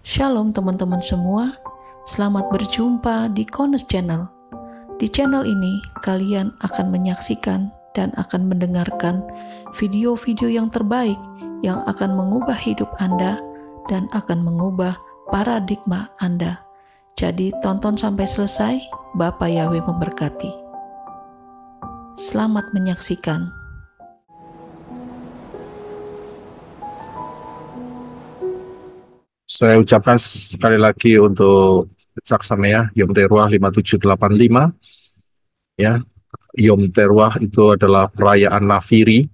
Shalom teman-teman semua, selamat berjumpa di Kones Channel. Di channel ini, kalian akan menyaksikan dan akan mendengarkan video-video yang terbaik yang akan mengubah hidup Anda dan akan mengubah paradigma Anda. Jadi tonton sampai selesai, Bapak Yahweh memberkati. Selamat menyaksikan. Saya ucapkan sekali lagi untuk Caksamea Yom Teruah 5785. Ya, Yom Teruah itu adalah perayaan Nafiri.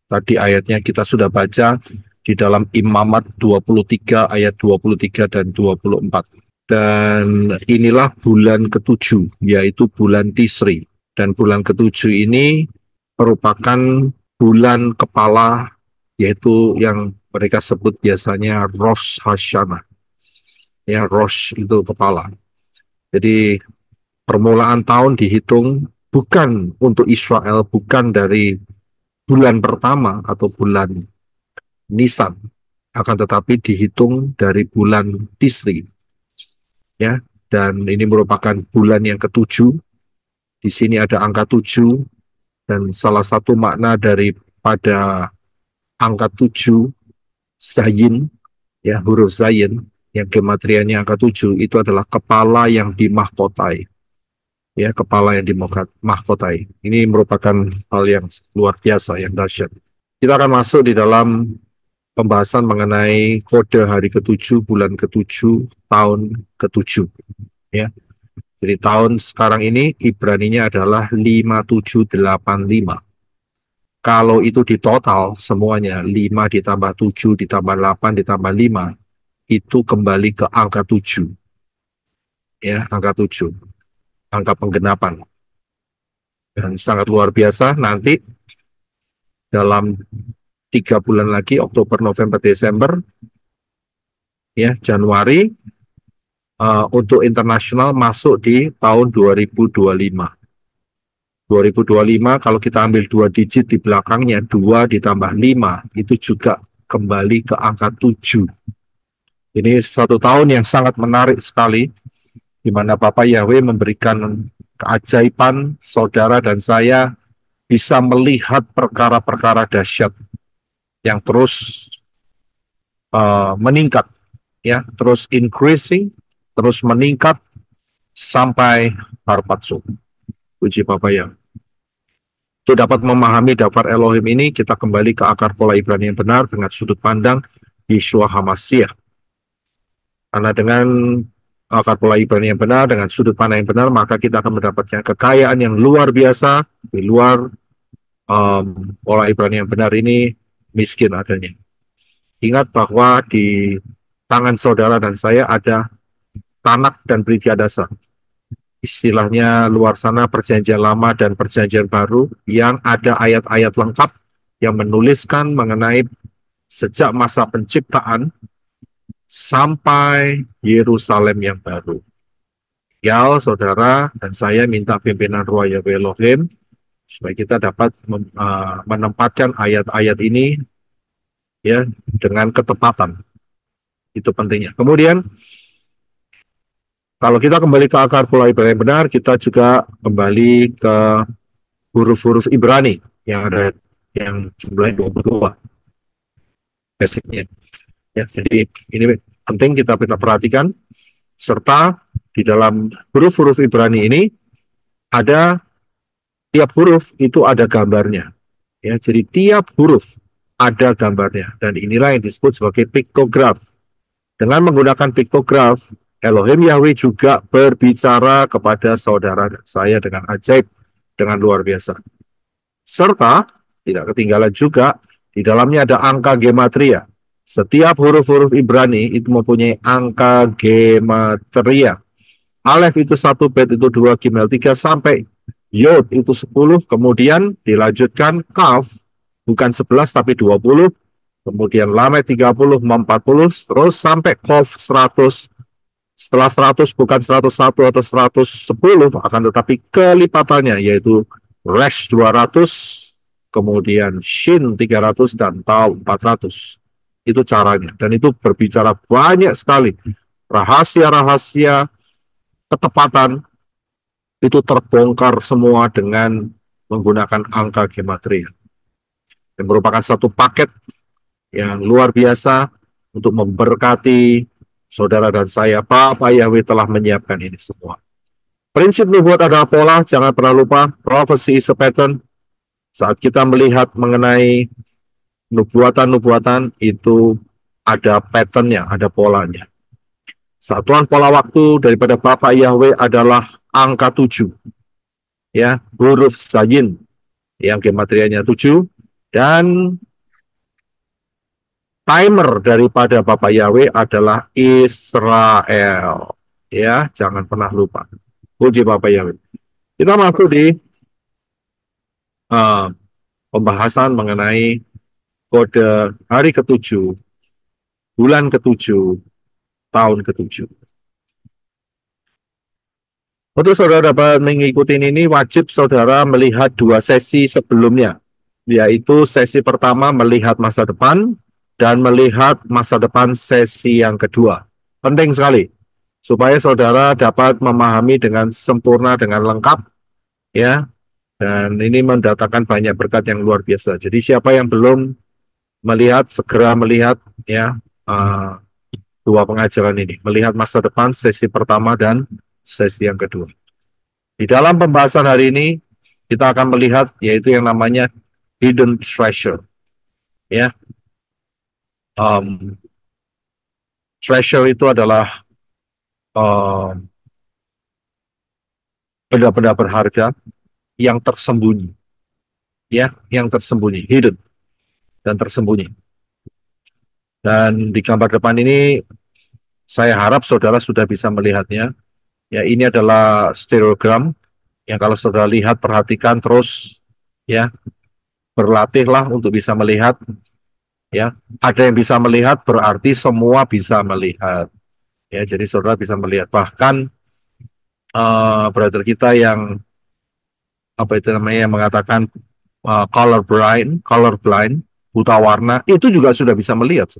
Tadi ayatnya kita sudah baca di dalam Imamat 23 ayat 23 dan 24. Dan inilah bulan ketujuh, yaitu bulan Tisri. Dan bulan ketujuh ini merupakan bulan kepala, yaitu yang mereka sebut biasanya Rosh Hashanah. Ya, Rosh itu kepala. Jadi permulaan tahun dihitung bukan untuk Israel, bukan dari bulan pertama atau bulan Nisan, akan tetapi dihitung dari bulan Tisri. Ya, dan ini merupakan bulan yang ketujuh. Di sini ada angka 7, dan salah satu makna daripada angka 7, Zayin, ya, huruf Zayin, yang gematrianya angka 7, itu adalah kepala yang dimahkotai. Ya, kepala yang dimahkotai. Ini merupakan hal yang luar biasa, yang dahsyat. Kita akan masuk di dalam pembahasan mengenai kode hari ketujuh, bulan ketujuh, tahun ketujuh. Ya. Jadi tahun sekarang ini Ibraninya adalah 5785. Kalau itu di total semuanya, 5 ditambah 7 ditambah 8 ditambah 5, itu kembali ke angka 7. Ya, angka 7. Angka penggenapan. Dan sangat luar biasa, nanti dalam 3 bulan lagi, Oktober, November, Desember, ya, Januari, untuk internasional masuk di tahun 2025. 2025 kalau kita ambil 2 digit di belakangnya, 2 ditambah 5, itu juga kembali ke angka 7. Ini satu tahun yang sangat menarik sekali, di mana Bapak Yahweh memberikan keajaiban, saudara dan saya bisa melihat perkara-perkara dahsyat yang terus meningkat, ya, terus increasing, terus meningkat sampai Harpatsu. Puji Bapak Yahweh. Untuk dapat memahami daftar Elohim ini, kita kembali ke akar pola Ibrani yang benar dengan sudut pandang Yeshua HaMashiach. Karena dengan akar pola Ibrani yang benar, dengan sudut pandang yang benar, maka kita akan mendapatkan kekayaan yang luar biasa di luar pola Ibrani yang benar ini miskin adanya. Ingat bahwa di tangan saudara dan saya ada Tanak dan Brigiadasa. Istilahnya luar sana perjanjian lama dan perjanjian baru yang ada ayat-ayat lengkap yang menuliskan mengenai sejak masa penciptaan sampai Yerusalem yang baru. Ya, saudara dan saya minta pimpinan Roh Yahweh Elohim supaya kita dapat menempatkan ayat-ayat ini, ya, dengan ketepatan. Itu pentingnya. Kemudian kalau kita kembali ke akar pola Ibrani yang benar, kita juga kembali ke huruf-huruf Ibrani yang ada, yang jumlahnya 22 basicnya. Ya, jadi ini penting kita perhatikan, serta di dalam huruf-huruf Ibrani ini ada, tiap huruf itu ada gambarnya. Ya, jadi tiap huruf ada gambarnya, dan inilah yang disebut sebagai piktograf. Dengan menggunakan piktograf, Elohim Yahweh juga berbicara kepada saudara dan saya dengan ajaib, dengan luar biasa. Serta, tidak ketinggalan juga, di dalamnya ada angka gematria. Setiap huruf-huruf Ibrani itu mempunyai angka gematria. Alef itu 1, Bet itu 2, Gimel 3, sampai Yod itu 10, kemudian dilanjutkan Kaf, bukan 11 tapi 20, kemudian Lamed 30, Mem 40, terus sampai Kof 100. Setelah 100 bukan 101 atau 110, akan tetapi kelipatannya, yaitu Resh 200, kemudian Shin 300, dan Tau 400. Itu caranya. Dan itu berbicara banyak sekali. Rahasia-rahasia ketepatan itu terbongkar semua dengan menggunakan angka gematria. Dan merupakan satu paket yang luar biasa untuk memberkati saudara dan saya. Bapak Yahweh telah menyiapkan ini semua. Prinsip nubuat adalah pola, jangan pernah lupa. Prophecy is a pattern. Saat kita melihat mengenai nubuatan-nubuatan, itu ada patternnya, ada polanya. Satuan pola waktu daripada Bapak Yahweh adalah angka 7. Ya, huruf Zayin yang gematrianya 7, dan timer daripada Bapak Yahweh adalah Israel. Ya, jangan pernah lupa. Puji Bapak Yahweh. Kita masuk di uh, pembahasan mengenai kode hari ke-7, bulan ke-7, tahun ke-7. Untuk saudara dapat mengikuti ini, wajib saudara melihat 2 sesi sebelumnya, yaitu sesi pertama melihat masa depan dan melihat masa depan sesi yang kedua. Penting sekali, supaya saudara dapat memahami dengan sempurna, dengan lengkap, ya. Dan ini mendatangkan banyak berkat yang luar biasa. Jadi siapa yang belum melihat, segera melihat, ya, 2 pengajaran ini. Melihat masa depan sesi pertama dan sesi yang kedua. Di dalam pembahasan hari ini, kita akan melihat yaitu yang namanya hidden treasure. Ya, treasure itu adalah benda-benda berharga yang tersembunyi, ya, yang tersembunyi, hidden dan tersembunyi. Dan di gambar depan ini, saya harap saudara sudah bisa melihatnya. Ya, ini adalah stereogram yang kalau saudara lihat, perhatikan terus, ya, berlatihlah untuk bisa melihat. Ya, ada yang bisa melihat berarti semua bisa melihat. Ya, jadi saudara bisa melihat. Bahkan brother kita yang apa itu namanya, yang mengatakan colorblind, buta warna, itu juga sudah bisa melihat.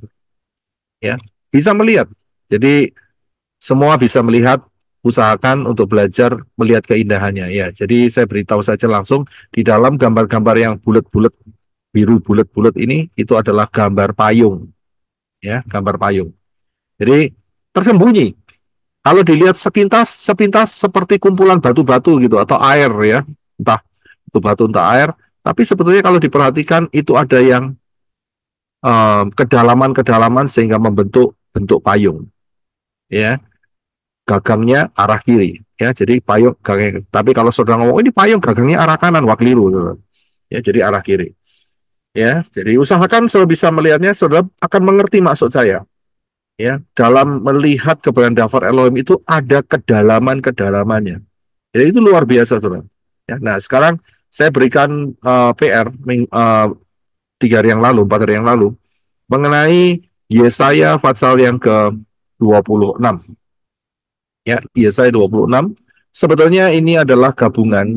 Ya, bisa melihat. Jadi semua bisa melihat. Usahakan untuk belajar melihat keindahannya. Ya, jadi saya beritahu saja langsung, di dalam gambar-gambar yang bulat-bulat, biru bulat-bulat ini, itu adalah gambar payung. Ya, gambar payung. Jadi tersembunyi. Kalau dilihat sepintas seperti kumpulan batu-batu gitu, atau air, ya, entah itu batu entah air. Tapi sebetulnya kalau diperhatikan itu ada yang kedalaman-kedalaman sehingga membentuk bentuk payung. Ya, gagangnya arah kiri. Ya, jadi payung gagang. Tapi kalau saudara ngomong ini payung gagangnya arah kanan, wah keliru. Ya, jadi arah kiri. Ya, jadi usahakan saudara bisa melihatnya, saudara akan mengerti maksud saya. Ya, dalam melihat kebenaran daftar Elohim itu ada kedalaman-kedalamannya. Jadi itu luar biasa, saudara. Ya, nah sekarang saya berikan PR 3 hari yang lalu, 4 hari yang lalu, mengenai Yesaya pasal yang ke-26. Ya, Yesaya 26. Sebetulnya ini adalah gabungan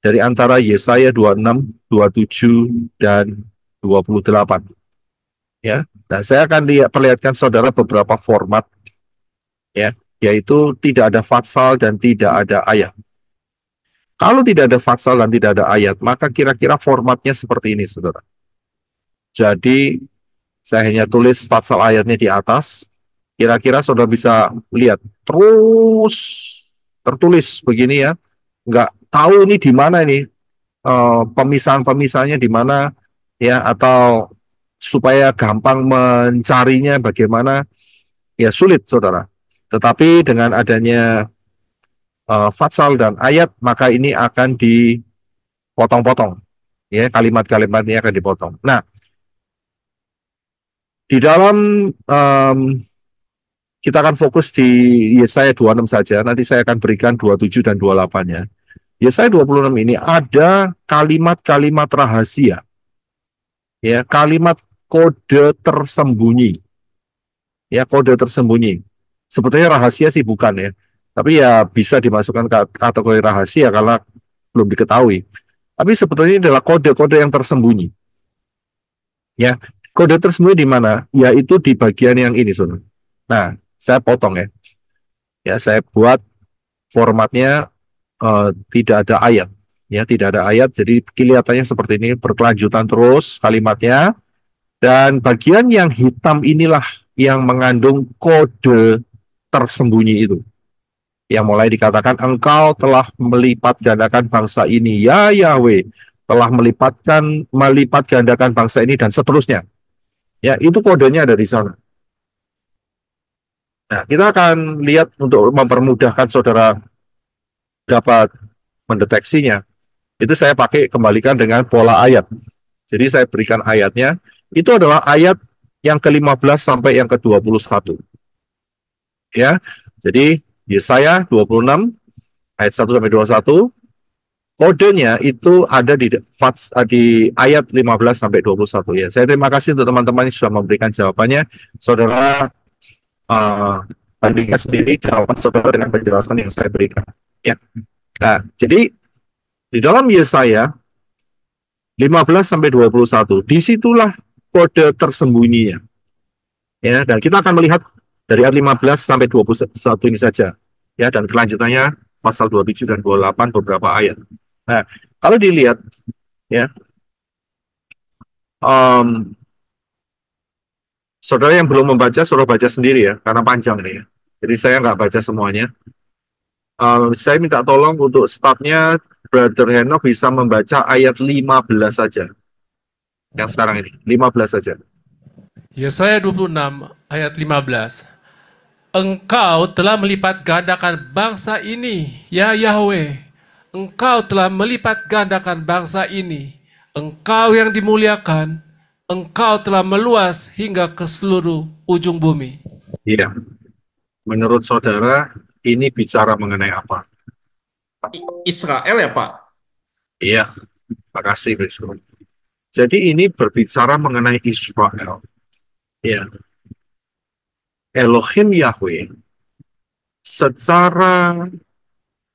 dari antara Yesaya 26, 27, dan 28. Ya, nah saya akan perlihatkan saudara beberapa format, ya, yaitu tidak ada fatsal dan tidak ada ayat. Kalau tidak ada fatsal dan tidak ada ayat, maka kira-kira formatnya seperti ini, saudara. Jadi saya hanya tulis fatsal ayatnya di atas. Kira-kira saudara bisa lihat terus tertulis begini, ya. Nggak tahu ini di mana ini, pemisahan-pemisahannya di mana, ya, atau supaya gampang mencarinya bagaimana, ya sulit, saudara. Tetapi dengan adanya fatsal dan ayat, maka ini akan dipotong-potong, ya, kalimat-kalimatnya akan dipotong. Nah, di dalam kita akan fokus di Yesaya 26 saja. Nanti saya akan berikan 27 dan 28-nya. Yesaya 26 ini ada kalimat-kalimat rahasia. Ya, kalimat kode tersembunyi. Ya, kode tersembunyi. Sebetulnya rahasia sih bukan, ya. Tapi ya bisa dimasukkan ke kategori rahasia karena belum diketahui. Tapi sebetulnya ini adalah kode-kode yang tersembunyi. Ya, Kode tersembunyi di mana? Yaitu di bagian yang ini, saudara. Nah, saya potong ya. Ya, saya buat formatnya tidak ada ayat. Ya, tidak ada ayat, jadi kelihatannya seperti ini, berkelanjutan terus kalimatnya. Dan bagian yang hitam inilah yang mengandung kode tersembunyi itu. Yang mulai dikatakan, engkau telah melipat gandakan bangsa ini, ya Yahweh, telah melipat gandakan bangsa ini, dan seterusnya. Ya, itu kodenya ada di sana. Nah, kita akan lihat untuk mempermudahkan saudara dapat mendeteksinya. Itu saya pakai kembalikan dengan pola ayat. Jadi saya berikan ayatnya, itu adalah ayat yang ke-15 sampai yang ke-21. Ya. Jadi Yesaya 26 ayat 1 sampai 21, kodenya itu ada di ayat 15 sampai 21 ya. Saya terima kasih untuk teman-teman yang sudah memberikan jawabannya. Saudara bandingkan sendiri jawaban saudara dengan penjelasan yang saya berikan. Ya. Nah, jadi di dalam Yesaya 15 sampai 21, disitulah kode tersembunyinya. Ya, dan kita akan melihat dari ayat 15 sampai 21 ini saja. Ya, dan kelanjutannya pasal 27 dan 28 beberapa ayat. Nah, kalau dilihat ya, saudara yang belum membaca, saudara baca sendiri ya, karena panjang nih ya. Jadi saya nggak baca semuanya. Saya minta tolong untuk startnya Brother Henok bisa membaca ayat 15 saja. Yang sekarang ini, 15 saja. Yesaya 26 ayat 15. Engkau telah melipat gandakan bangsa ini, ya Yahweh. Engkau telah melipat gandakan bangsa ini. Engkau yang dimuliakan, engkau telah meluas hingga ke seluruh ujung bumi. Iya. Menurut saudara, ini bicara mengenai apa? Israel ya Pak? Iya, makasih Brisco. Jadi ini berbicara mengenai Israel. Ya. Elohim Yahweh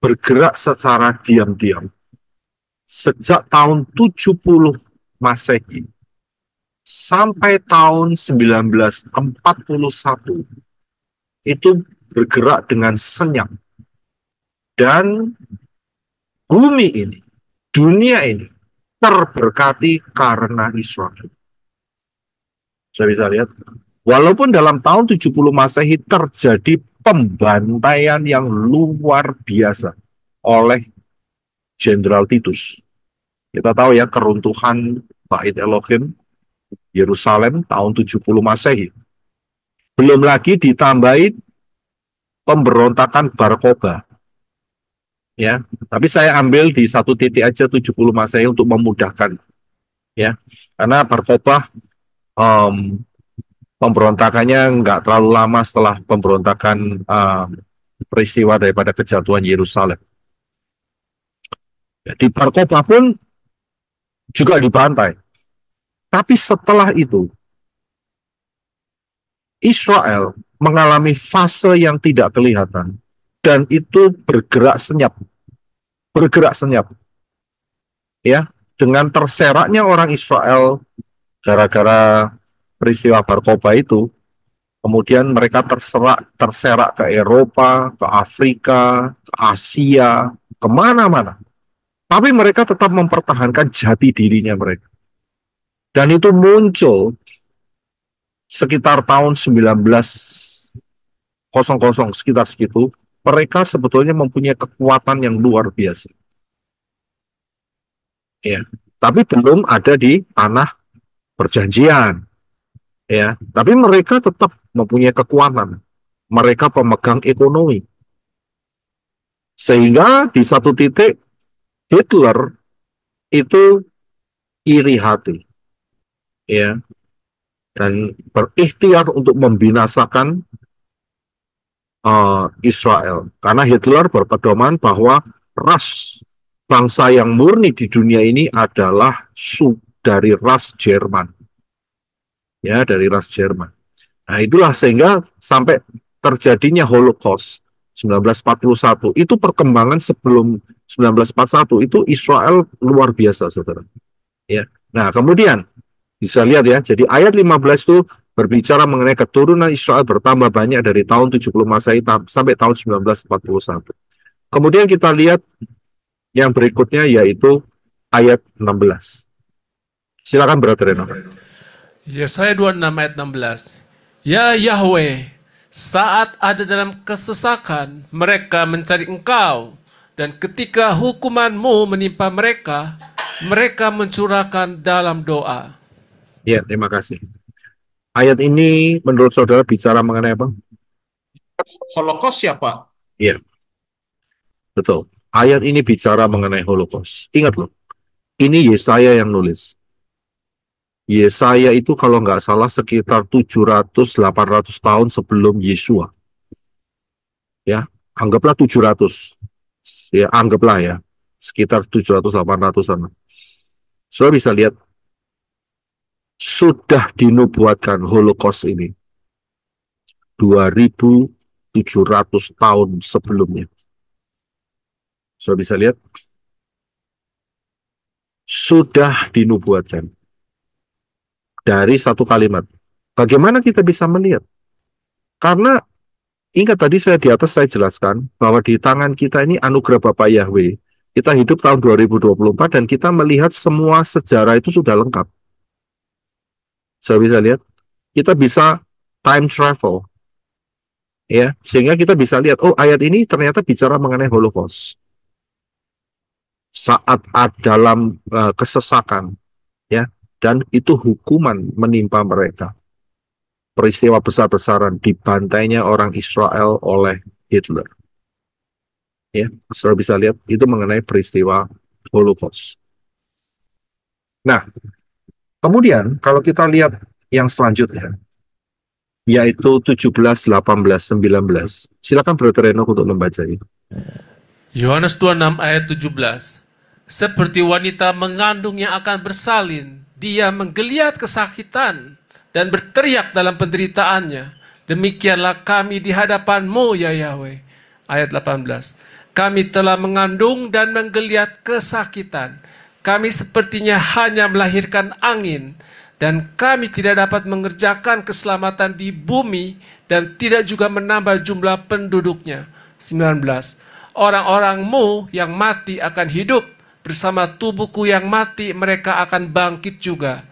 bergerak secara diam-diam sejak tahun 70 Masehi sampai tahun 1941 itu bergerak dengan senyap. Dan bumi ini, dunia ini terberkati karena Israel. Saya bisa lihat, walaupun dalam tahun 70 Masehi terjadi pembantaian yang luar biasa oleh Jenderal Titus. Kita tahu ya, keruntuhan Bait Elohim Yerusalem tahun 70 Masehi. Belum lagi ditambahi pemberontakan Bar Kokhba. Ya, tapi saya ambil di satu titik aja 70 Masehi untuk memudahkan. Ya, karena Bar Kokhba pemberontakannya nggak terlalu lama setelah pemberontakan peristiwa daripada kejatuhan Yerusalem. Di Bar Kokhba pun juga dibantai. Tapi setelah itu, Israel mengalami fase yang tidak kelihatan. Dan itu bergerak senyap. Ya, dengan terseraknya orang Israel gara-gara peristiwa Bar Kokhba itu, kemudian mereka terserak ke Eropa, ke Afrika, ke Asia, kemana-mana. Tapi mereka tetap mempertahankan jati dirinya mereka. Dan itu muncul sekitar tahun 1900, sekitar segitu, mereka sebetulnya mempunyai kekuatan yang luar biasa. Ya, tapi belum ada di tanah perjanjian. Ya, tapi mereka tetap mempunyai kekuatan. Mereka pemegang ekonomi. Sehingga di satu titik Hitler itu iri hati. Ya. Dan berikhtiar untuk membinasakan Israel. Karena Hitler berpedoman bahwa ras bangsa yang murni di dunia ini adalah dari ras Jerman. Ya, dari ras Jerman. Nah, itulah sehingga sampai terjadinya Holocaust 1941. Itu perkembangan sebelum 1941 itu Israel luar biasa, saudara. Ya. Nah, kemudian Bisa lihat ya, jadi ayat 15 itu berbicara mengenai keturunan Israel bertambah banyak dari tahun 70 Masehi sampai tahun 1941. Kemudian kita lihat yang berikutnya yaitu ayat 16. Silakan Brother Reno. Yesaya 26 ayat 16. Ya Yahweh, saat ada dalam kesesakan, mereka mencari Engkau. Dan ketika hukuman-Mu menimpa mereka, mereka mencurahkan dalam doa. Ya, terima kasih. Ayat ini menurut saudara bicara mengenai apa? Holocaust ya, Pak? Iya, betul. Ayat ini bicara mengenai Holocaust. Ingat loh, ini Yesaya yang nulis. Yesaya itu kalau nggak salah sekitar 700-800 tahun sebelum Yesua. Ya, anggaplah 700. Ya, anggaplah ya. Sekitar 700-800-an. Saudara bisa lihat, sudah dinubuatkan Holocaust ini 2700 tahun sebelumnya. Saudara bisa lihat, sudah dinubuatkan dari satu kalimat. Bagaimana kita bisa melihat? Karena ingat tadi di atas saya jelaskan bahwa di tangan kita ini anugerah Bapa Yahweh. Kita hidup tahun 2024 dan kita melihat semua sejarah itu sudah lengkap. Saya bisa lihat, kita bisa time travel. Ya, sehingga kita bisa lihat, oh ayat ini ternyata bicara mengenai Holocaust. Saat dalam kesesakan, ya, dan itu hukuman menimpa mereka. Peristiwa besar-besaran dibantainya orang Israel oleh Hitler. Ya, saudara bisa lihat itu mengenai peristiwa Holocaust. Nah, kemudian kalau kita lihat yang selanjutnya, yaitu 17, 18, 19. Silakan Brother Reno untuk membacanya. Yohanes 26 ayat 17. Seperti wanita mengandung yang akan bersalin, dia menggeliat kesakitan dan berteriak dalam penderitaannya. Demikianlah kami di hadapan-Mu, ya Yahweh. Ayat 18. Kami telah mengandung dan menggeliat kesakitan. Kami sepertinya hanya melahirkan angin, dan kami tidak dapat mengerjakan keselamatan di bumi dan tidak juga menambah jumlah penduduknya. 19. Orang-orang-Mu yang mati akan hidup, bersama tubuhku yang mati mereka akan bangkit juga.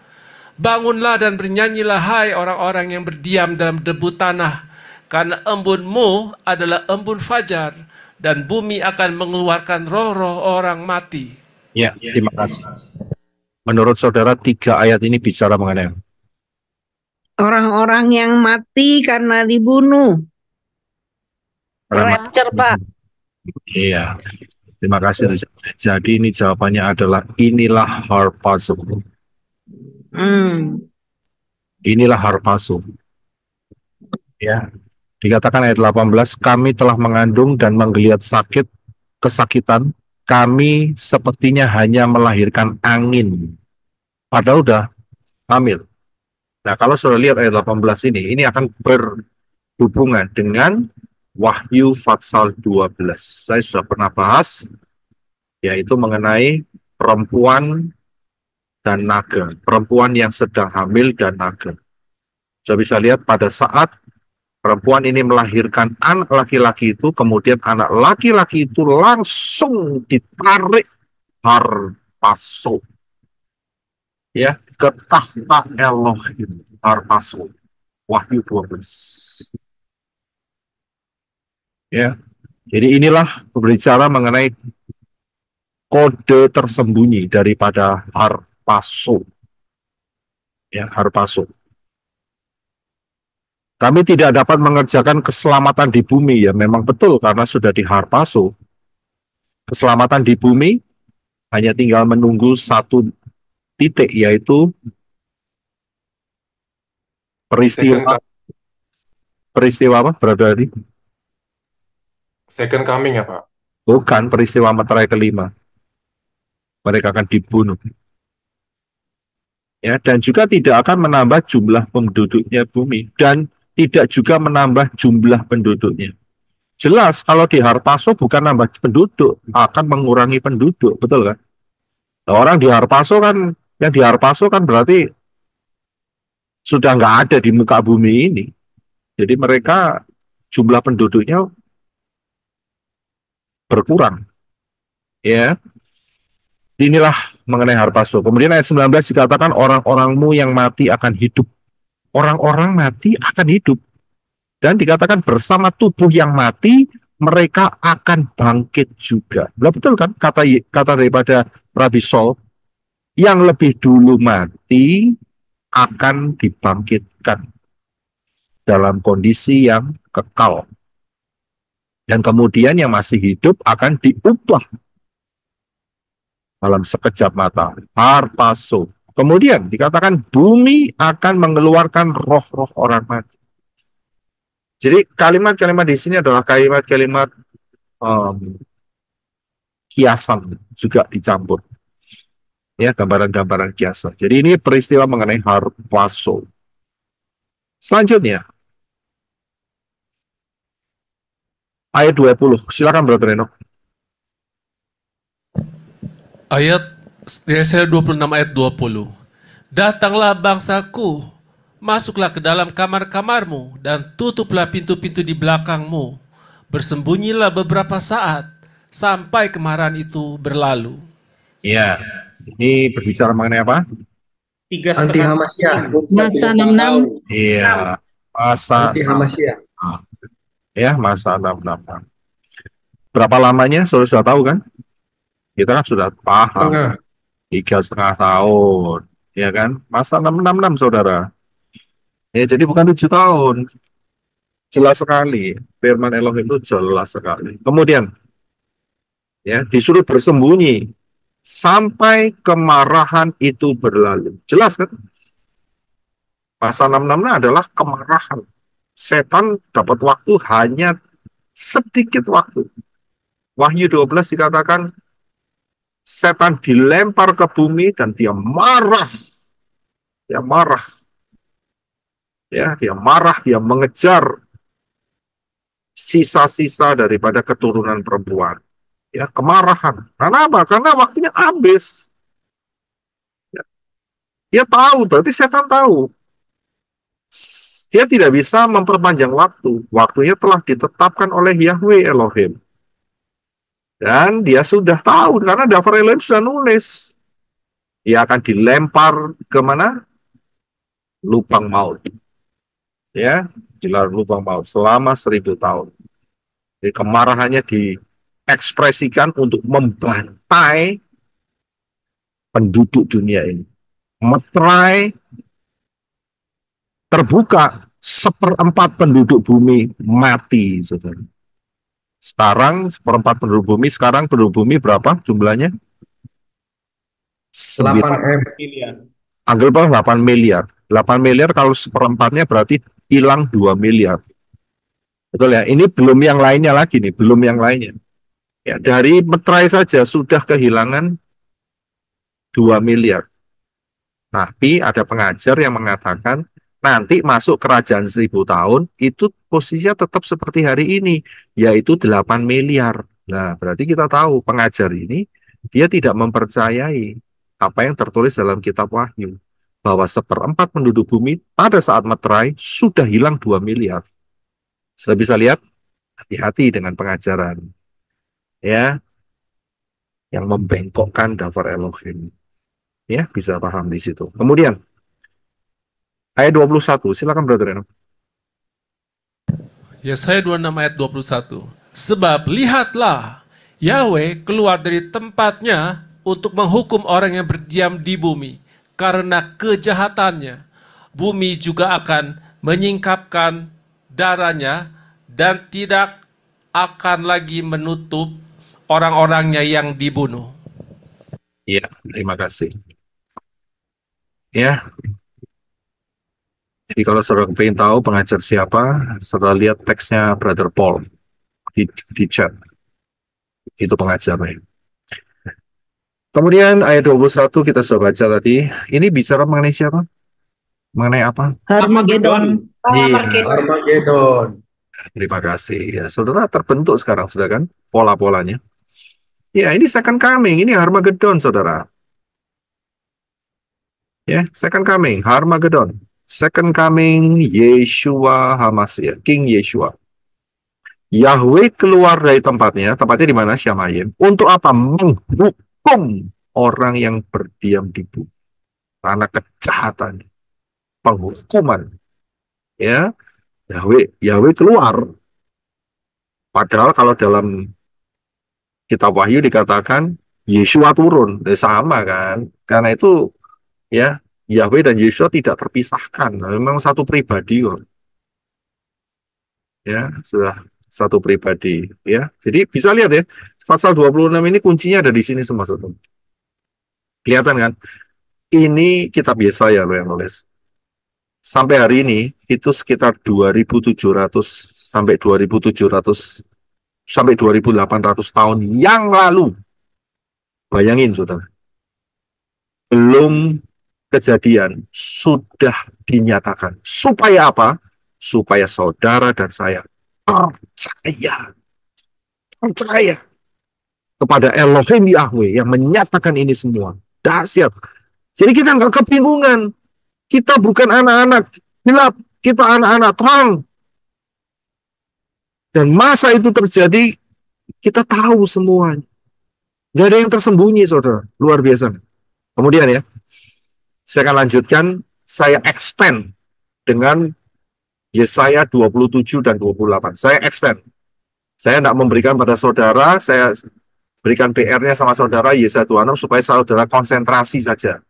Bangunlah dan bernyanyilah hai orang-orang yang berdiam dalam debu tanah, karena embun-Mu adalah embun fajar, dan bumi akan mengeluarkan roh-roh orang mati. Ya, terima kasih. Menurut saudara, 3 ayat ini bicara mengenai orang-orang yang mati karena dibunuh. Rapture, Pak. Iya, terima kasih. Jadi ini jawabannya adalah inilah harpazo. Inilah harpazo. Ya, dikatakan ayat 18, kami telah mengandung dan menggeliat kesakitan, kami sepertinya hanya melahirkan angin. Padahal udah hamil. Nah, kalau sudah lihat ayat 18 ini akan berhubungan dengan Wahyu Fatsal 12. Saya sudah pernah bahas, yaitu mengenai perempuan dan naga. Perempuan yang sedang hamil dan naga. Sudah bisa lihat pada saat perempuan ini melahirkan anak laki-laki itu, kemudian anak laki-laki itu langsung ditarik harpazo. Ya, ke tahta Elohim, harpazo. Wahyu 12. Ya, jadi inilah berbicara mengenai kode tersembunyi daripada harpazo. Ya, harpazo. Kami tidak dapat mengerjakan keselamatan di bumi, ya memang betul karena sudah di harpazo. Keselamatan di bumi hanya tinggal menunggu satu titik, yaitu peristiwa apa, Brother Adi? Second coming ya, Pak? Bukan, peristiwa materai kelima. Mereka akan dibunuh. Ya, dan juga tidak akan menambah jumlah penduduknya bumi, dan tidak juga menambah jumlah penduduknya. Jelas kalau di harpazo bukan nambah penduduk, akan mengurangi penduduk, betul kan? Nah, orang di harpazo kan, yang di harpazo kan berarti sudah nggak ada di muka bumi ini. Jadi mereka jumlah penduduknya berkurang. Ya, inilah mengenai harpazo. Kemudian ayat 19 dikatakan orang-orangmu yang mati akan hidup. Orang-orang mati akan hidup. Dan dikatakan bersama tubuh yang mati, mereka akan bangkit juga. Nah, betul kan kata daripada Rabbi Sol, yang lebih dulu mati akan dibangkitkan dalam kondisi yang kekal. Dan kemudian yang masih hidup akan diubah dalam sekejap mata. Harpazo. Kemudian dikatakan bumi akan mengeluarkan roh-roh orang mati. Jadi kalimat-kalimat di sini adalah kalimat-kalimat kiasan juga dicampur. Ya, gambaran-gambaran kiasan. Jadi ini peristiwa mengenai harpazo. Selanjutnya, ayat 20. Silakan Brother Enoch. Ayat Yesaya 26 ayat 20. Datanglah bangsaku, masuklah ke dalam kamar-kamarmu, dan tutuplah pintu-pintu di belakangmu. Bersembunyilah beberapa saat, sampai kemarahan itu berlalu. Ya, ini berbicara mengenai apa? 3,5 tahun. Masa 66. Iya, masa masa 66. Berapa lamanya? Sudah tahu kan? Kita kan sudah paham. 3,5 tahun, ya kan? Masa 666, saudara. Ya, jadi bukan 7 tahun. Jelas sekali. Firman Elohim itu jelas sekali. Kemudian, ya, disuruh bersembunyi sampai kemarahan itu berlalu. Jelas kan? Masa 66 adalah kemarahan. Setan dapat waktu hanya sedikit waktu. Wahyu 12 dikatakan setan dilempar ke bumi dan dia marah. Dia marah. Ya, dia marah, dia mengejar sisa-sisa daripada keturunan perempuan. Ya, kemarahan. Karena apa? Karena waktunya habis. Ya, dia tahu, berarti setan tahu. Dia tidak bisa memperpanjang waktu. Waktunya telah ditetapkan oleh Yahweh Elohim. Dan dia sudah tahu, karena Daftar Elohim sudah nulis. Dia akan dilempar ke mana? Lubang maut. Ya, dilar lubang maut selama 1000 tahun. Jadi kemarahannya diekspresikan untuk membantai penduduk dunia ini. Meterai terbuka, 1/4 penduduk bumi mati, saudara. Sekarang 1/4 penduduk bumi, sekarang penduduk bumi berapa jumlahnya? 8M. Anggaplah 8 miliar. 8 miliar kalau 1/4-nya berarti hilang 2 miliar. Betul ya? Ini belum yang lainnya lagi nih, belum yang lainnya. Ya, dari meterai saja sudah kehilangan 2 miliar. Tapi ada pengajar yang mengatakan nanti masuk kerajaan 1000 tahun itu posisinya tetap seperti hari ini, yaitu 8 miliar. Nah, berarti kita tahu pengajar ini dia tidak mempercayai apa yang tertulis dalam kitab Wahyu, bahwa 1/4 penduduk bumi pada saat meterai sudah hilang 2 miliar. Sudah bisa lihat? Hati-hati dengan pengajaran. Ya, yang membengkokkan Daftar Elohim. Ya, bisa paham di situ. Kemudian, ayat 21, silakan Brother Enoch. Yesaya 26 ayat 21. Sebab lihatlah, Yahweh keluar dari tempatnya untuk menghukum orang yang berdiam di bumi. Karena kejahatannya, bumi juga akan menyingkapkan darahnya dan tidak akan lagi menutup orang-orangnya yang dibunuh. Ya, terima kasih. Ya, jadi kalau saudara ingin tahu pengajar siapa, saudara lihat teksnya Brother Paul di chat. Itu pengajarnya. Kemudian ayat 21 kita sudah baca tadi. Ini bicara mengenai siapa? Mengenai apa? Armageddon. Iya, Armageddon. terima kasih. Ya, saudara terbentuk sekarang, sudah kan? Pola-polanya. Ya, ini second coming. Ini Armageddon, saudara. Ya, second coming, Armageddon. Second coming Yeshua HaMashiach, King Yeshua. Yahweh keluar dari tempatnya di mana? Syamayim. Untuk apa? Menghukum orang yang berdiam di bumi. Karena kejahatan, penghukuman. Ya, Yahweh keluar. Padahal kalau dalam kitab Wahyu dikatakan Yeshua turun, sama kan? Karena itu ya Yahweh dan Yeshua tidak terpisahkan, memang satu pribadi kok. Ya, sudah satu pribadi ya. Jadi bisa lihat ya, pasal 26 ini kuncinya ada di sini semua, Saudara. Kelihatan kan? Ini kitab Yesaya loh yang nulis. Sampai hari ini itu sekitar 2.700 sampai 2.700 sampai 2.800 tahun yang lalu. Bayangin, Saudara. Belum kejadian, sudah dinyatakan. Supaya apa? Supaya saudara dan saya percaya kepada Elohim Yahweh yang menyatakan ini semua. Dahsyat. Jadi kita nggak kebingungan. Kita bukan anak-anak gelap, kita anak-anak terang. Dan masa itu terjadi, kita tahu semuanya. Nggak ada yang tersembunyi, saudara. Luar biasa. Kemudian ya, saya akan lanjutkan, saya expand dengan Yesaya 27 dan 28. Saya extend. Saya tidak memberikan pada saudara, saya berikan PR-nya sama saudara Yesaya 26 supaya saudara konsentrasi saja.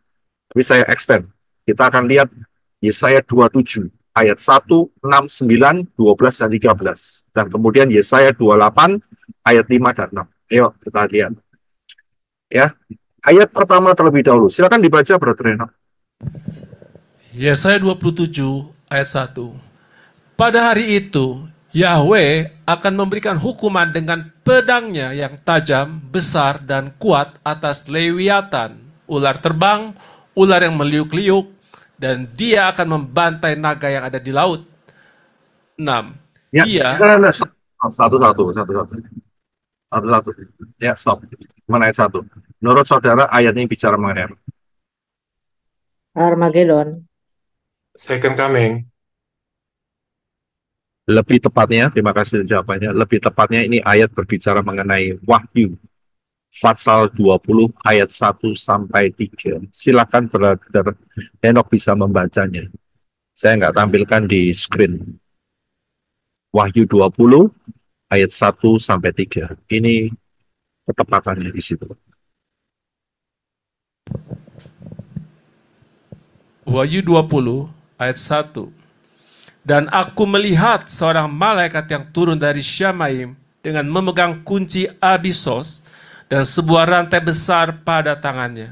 Tapi saya extend. Kita akan lihat Yesaya 27 ayat 1, 6, 9, 12 dan 13. Dan kemudian Yesaya 28 ayat 5 dan 6. Ayo kita lihat. Ya, ayat pertama terlebih dahulu. Silakan dibaca, Brother Enoch. Yesaya 27 ayat 1. Pada hari itu, Yahweh akan memberikan hukuman dengan pedangnya yang tajam, besar, dan kuat atas Lewiatan, ular terbang, ular yang meliuk-liuk, dan dia akan membantai naga yang ada di laut. 6. Ya, satu-satu. Ya, stop. Mana ayat 1? Menurut saudara, ayat ini bicara mengenai apa? Armageddon. Second coming. Lebih tepatnya, terima kasih jawabannya, lebih tepatnya ini ayat berbicara mengenai Wahyu. Pasal 20 ayat 1 sampai 3. Silakan Brother Enoch bisa membacanya. Saya nggak tampilkan di screen. Wahyu 20 ayat 1 sampai 3. Ini ketepatannya di situ. Wahyu 20 ayat 1. Dan aku melihat seorang malaikat yang turun dari Syamayim dengan memegang kunci Abisos dan sebuah rantai besar pada tangannya.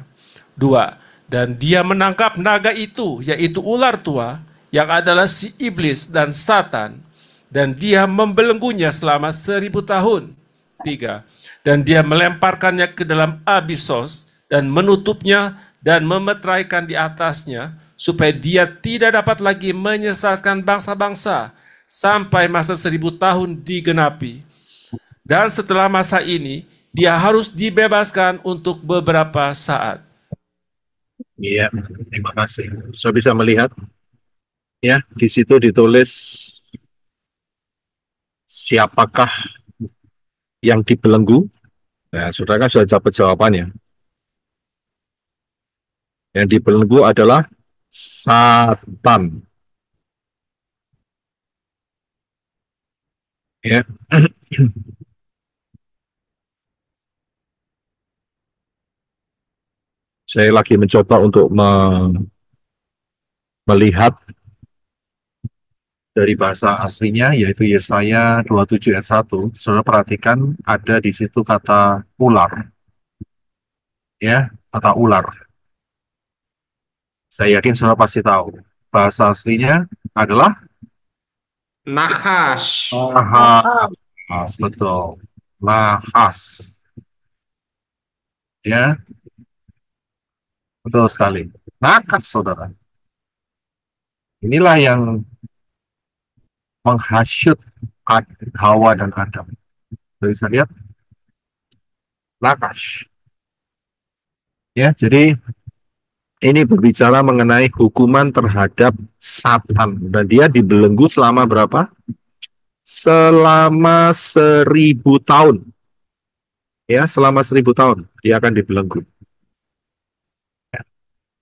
2. Dan dia menangkap naga itu, yaitu ular tua, yang adalah si iblis dan Satan, dan dia membelenggunya selama 1000 tahun. 3. Dan dia melemparkannya ke dalam Abisos dan menutupnya dan memeteraikan di atasnya, supaya dia tidak dapat lagi menyesatkan bangsa-bangsa sampai masa 1000 tahun digenapi. Dan setelah masa ini, dia harus dibebaskan untuk beberapa saat. Iya, terima kasih. Saya bisa melihat, ya, di situ ditulis siapakah yang dibelenggu. Nah, saudara kan sudah dapat jawabannya. Yang dibelenggu adalah Satan. Ya. Saya lagi mencoba untuk melihat dari bahasa aslinya, yaitu Yesaya 27 ayat 1. Saudara perhatikan ada di situ kata ular. Ya, kata ular. Saya yakin saudara pasti tahu. Bahasa aslinya adalah Nahash. nahas, betul. Nahas. Ya, betul sekali. Nakas, saudara. Inilah yang menghasut Hawa dan Adam. Bisa lihat? Nakas. Ya, jadi ini berbicara mengenai hukuman terhadap Satan. Dan dia dibelenggu selama berapa? Selama 1000 tahun. Ya, selama 1000 tahun dia akan dibelenggu.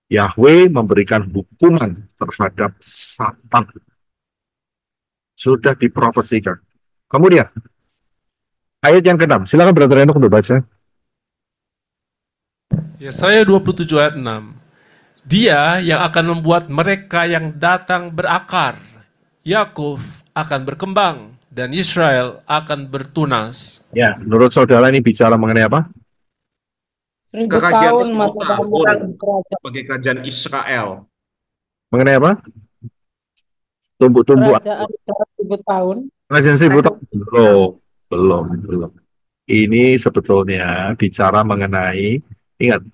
Yahweh memberikan hukuman terhadap Satan. Sudah diprofesikan. Kemudian, ayat yang ke-6. Silakan Brother Enoch untuk baca. Yesaya 27 ayat 6. Dia yang akan membuat mereka yang datang berakar. Yakub akan berkembang dan Israel akan bertunas. Ya, menurut saudara ini bicara mengenai apa? 1000 Kerajaan tahun 1000 masa tahun kerajaan sebagai kerajaan Israel. Mengenai apa? Tumbuh-tumbuh. kerajaan 1000 tahun. Kerajaan 1000 tahun. Belum. Ini sebetulnya bicara mengenai, ingat,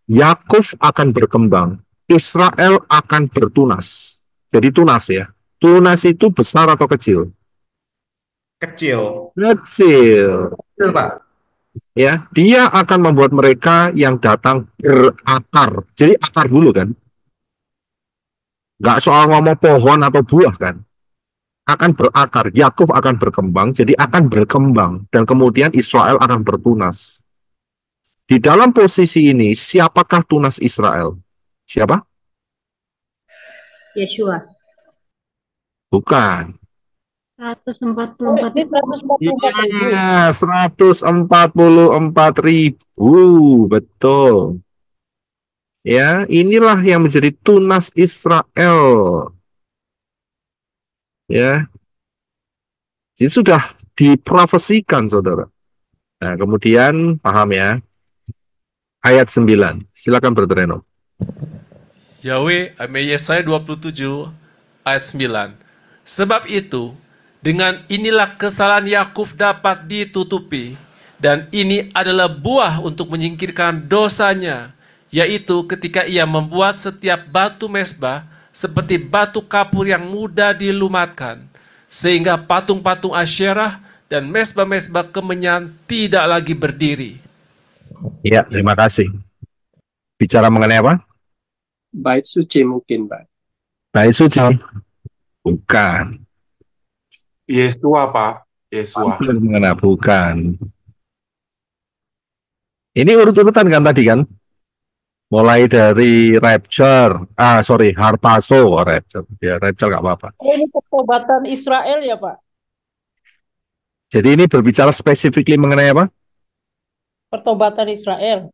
Yakub akan berkembang, Israel akan bertunas. Jadi tunas ya. Tunas itu besar atau kecil? Kecil. Kecil. Betul, Pak. Ya, dia akan membuat mereka yang datang berakar. Jadi akar dulu kan? Nggak soal ngomong pohon atau buah kan? Akan berakar. Yakub akan berkembang, jadi akan berkembang. Dan kemudian Israel akan bertunas. Di dalam posisi ini, siapakah tunas Israel? Siapa? Yeshua. Bukan. 144 Ini 144.000. Ya, 144.000. Betul. Ya, inilah yang menjadi tunas Israel. Ya, jadi sudah diprofesikan, saudara. Nah, kemudian paham ya. Ayat 9. Silakan Brother Enoch. Yahweh, Yesaya 27 ayat 9. Sebab itu, dengan inilah kesalahan Yakub dapat ditutupi, dan ini adalah buah untuk menyingkirkan dosanya, yaitu ketika ia membuat setiap batu mesbah seperti batu kapur yang mudah dilumatkan, sehingga patung-patung Asyerah dan mesbah-mesbah kemenyan tidak lagi berdiri. Ya, terima kasih. Bicara mengenai apa? Bait suci mungkin, Pak. Bait suci. Bukan. Yesua, Pak. Yesua. Mengenai bukan. Ini urut-urutan kan tadi kan? Mulai dari rapture, harpazo, rapture. Ya, rapture nggak apa-apa. Oh, ini pertobatan Israel ya, Pak? Jadi ini berbicara spesifik mengenai apa? Pertobatan Israel.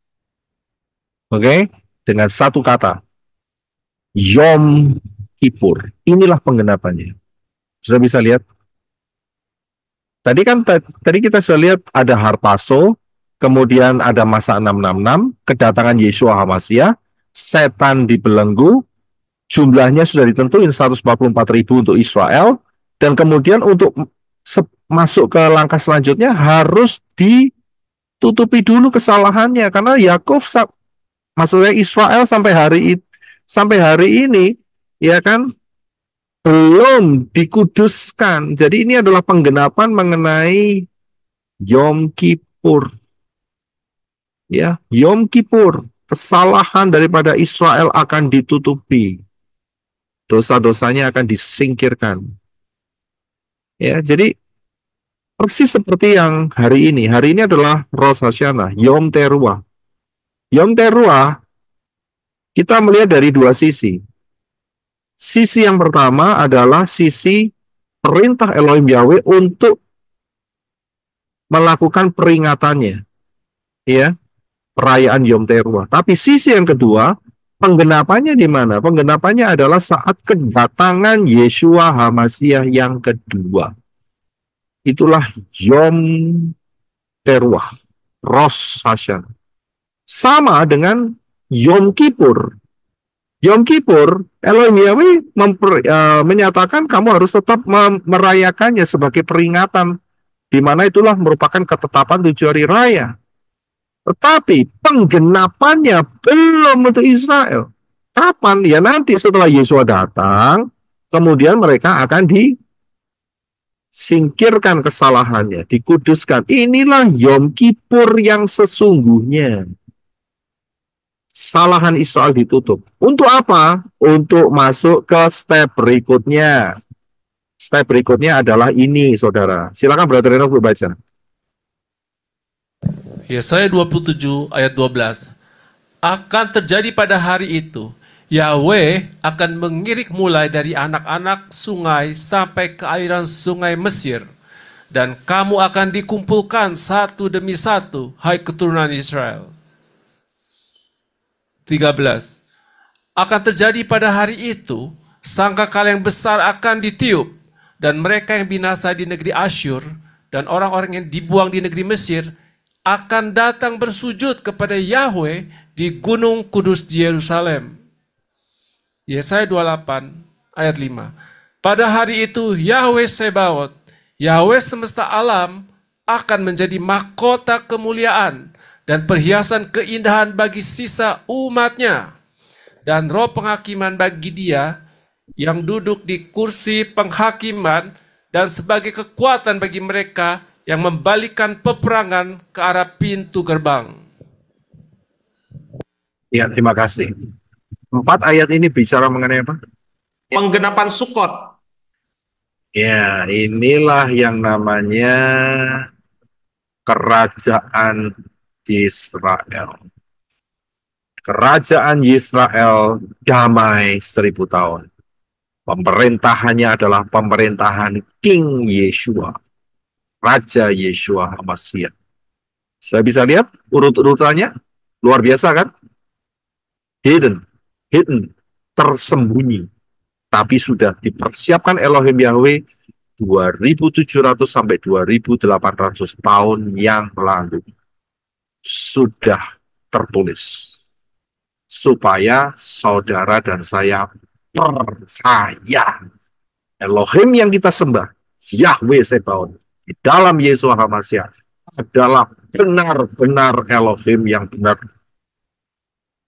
Oke, dengan satu kata. Yom Kippur. Inilah penggenapannya. Sudah bisa lihat? Tadi kan tadi kita sudah lihat ada harpazo, kemudian ada masa 666, kedatangan Yeshua HaMashiach, setan dibelenggu, jumlahnya sudah ditentuin 144.000 untuk Israel, dan kemudian untuk masuk ke langkah selanjutnya harus ditutupi dulu kesalahannya, karena Yakub, maksudnya Israel sampai hari ini, ya kan, belum dikuduskan. Jadi ini adalah penggenapan mengenai Yom Kippur. Ya, Yom Kippur, kesalahan daripada Israel akan ditutupi. Dosa-dosanya akan disingkirkan. Ya, jadi persis seperti yang hari ini. Hari ini adalah Rosh Hashanah, Yom Teruah. Yom Teruah kita melihat dari dua sisi. Sisi yang pertama adalah sisi perintah Elohim Yahweh untuk melakukan peringatannya, ya, perayaan Yom Teruah. Tapi sisi yang kedua, penggenapannya di mana? Penggenapannya adalah saat kedatangan Yeshua HaMashiach yang kedua. Itulah Yom Teruah, Rosh Hashanah. Sama dengan Yom Kippur. Yom Kippur, Elohim Yahweh menyatakan kamu harus tetap merayakannya sebagai peringatan, di mana itulah merupakan ketetapan 7 hari raya. Tetapi penggenapannya belum untuk Israel. Kapan? Ya nanti setelah Yeshua datang, kemudian mereka akan disingkirkan kesalahannya, dikuduskan. Inilah Yom Kippur yang sesungguhnya. kesalahan Israel ditutup. Untuk apa? Untuk masuk ke step berikutnya. Step berikutnya adalah ini, saudara. Silakan Brother Enoch baca. Yesaya 27 ayat 12. Akan terjadi pada hari itu, Yahweh akan mengirik mulai dari anak-anak sungai sampai ke airan sungai Mesir. Dan kamu akan dikumpulkan satu demi satu, hai keturunan Israel. 13. Akan terjadi pada hari itu, sangkakala yang besar akan ditiup, dan mereka yang binasa di negeri Asyur, dan orang-orang yang dibuang di negeri Mesir, akan datang bersujud kepada Yahweh di Gunung Kudus di Yerusalem. Yesaya 28 ayat 5. Pada hari itu Yahweh Sebaot, Yahweh semesta alam akan menjadi mahkota kemuliaan dan perhiasan keindahan bagi sisa umatnya, dan roh penghakiman bagi dia yang duduk di kursi penghakiman, dan sebagai kekuatan bagi mereka yang membalikkan peperangan ke arah pintu gerbang. Ya, terima kasih. 4 ayat ini bicara mengenai apa? Penggenapan Sukot. Ya, inilah yang namanya kerajaan Israel. Kerajaan Israel damai 1000 tahun. Pemerintahannya adalah pemerintahan King Yeshua, Raja Yeshua HaMashiach. Saya bisa lihat urut-urutannya, luar biasa kan? Hidden, tersembunyi. Tapi sudah dipersiapkan Elohim Yahweh 2700 sampai 2800 tahun yang lalu. Sudah tertulis. Supaya saudara dan saya percaya. Elohim yang kita sembah, Yahweh Sebaot, di dalam Yesus HaMashiach adalah benar-benar Elohim yang benar.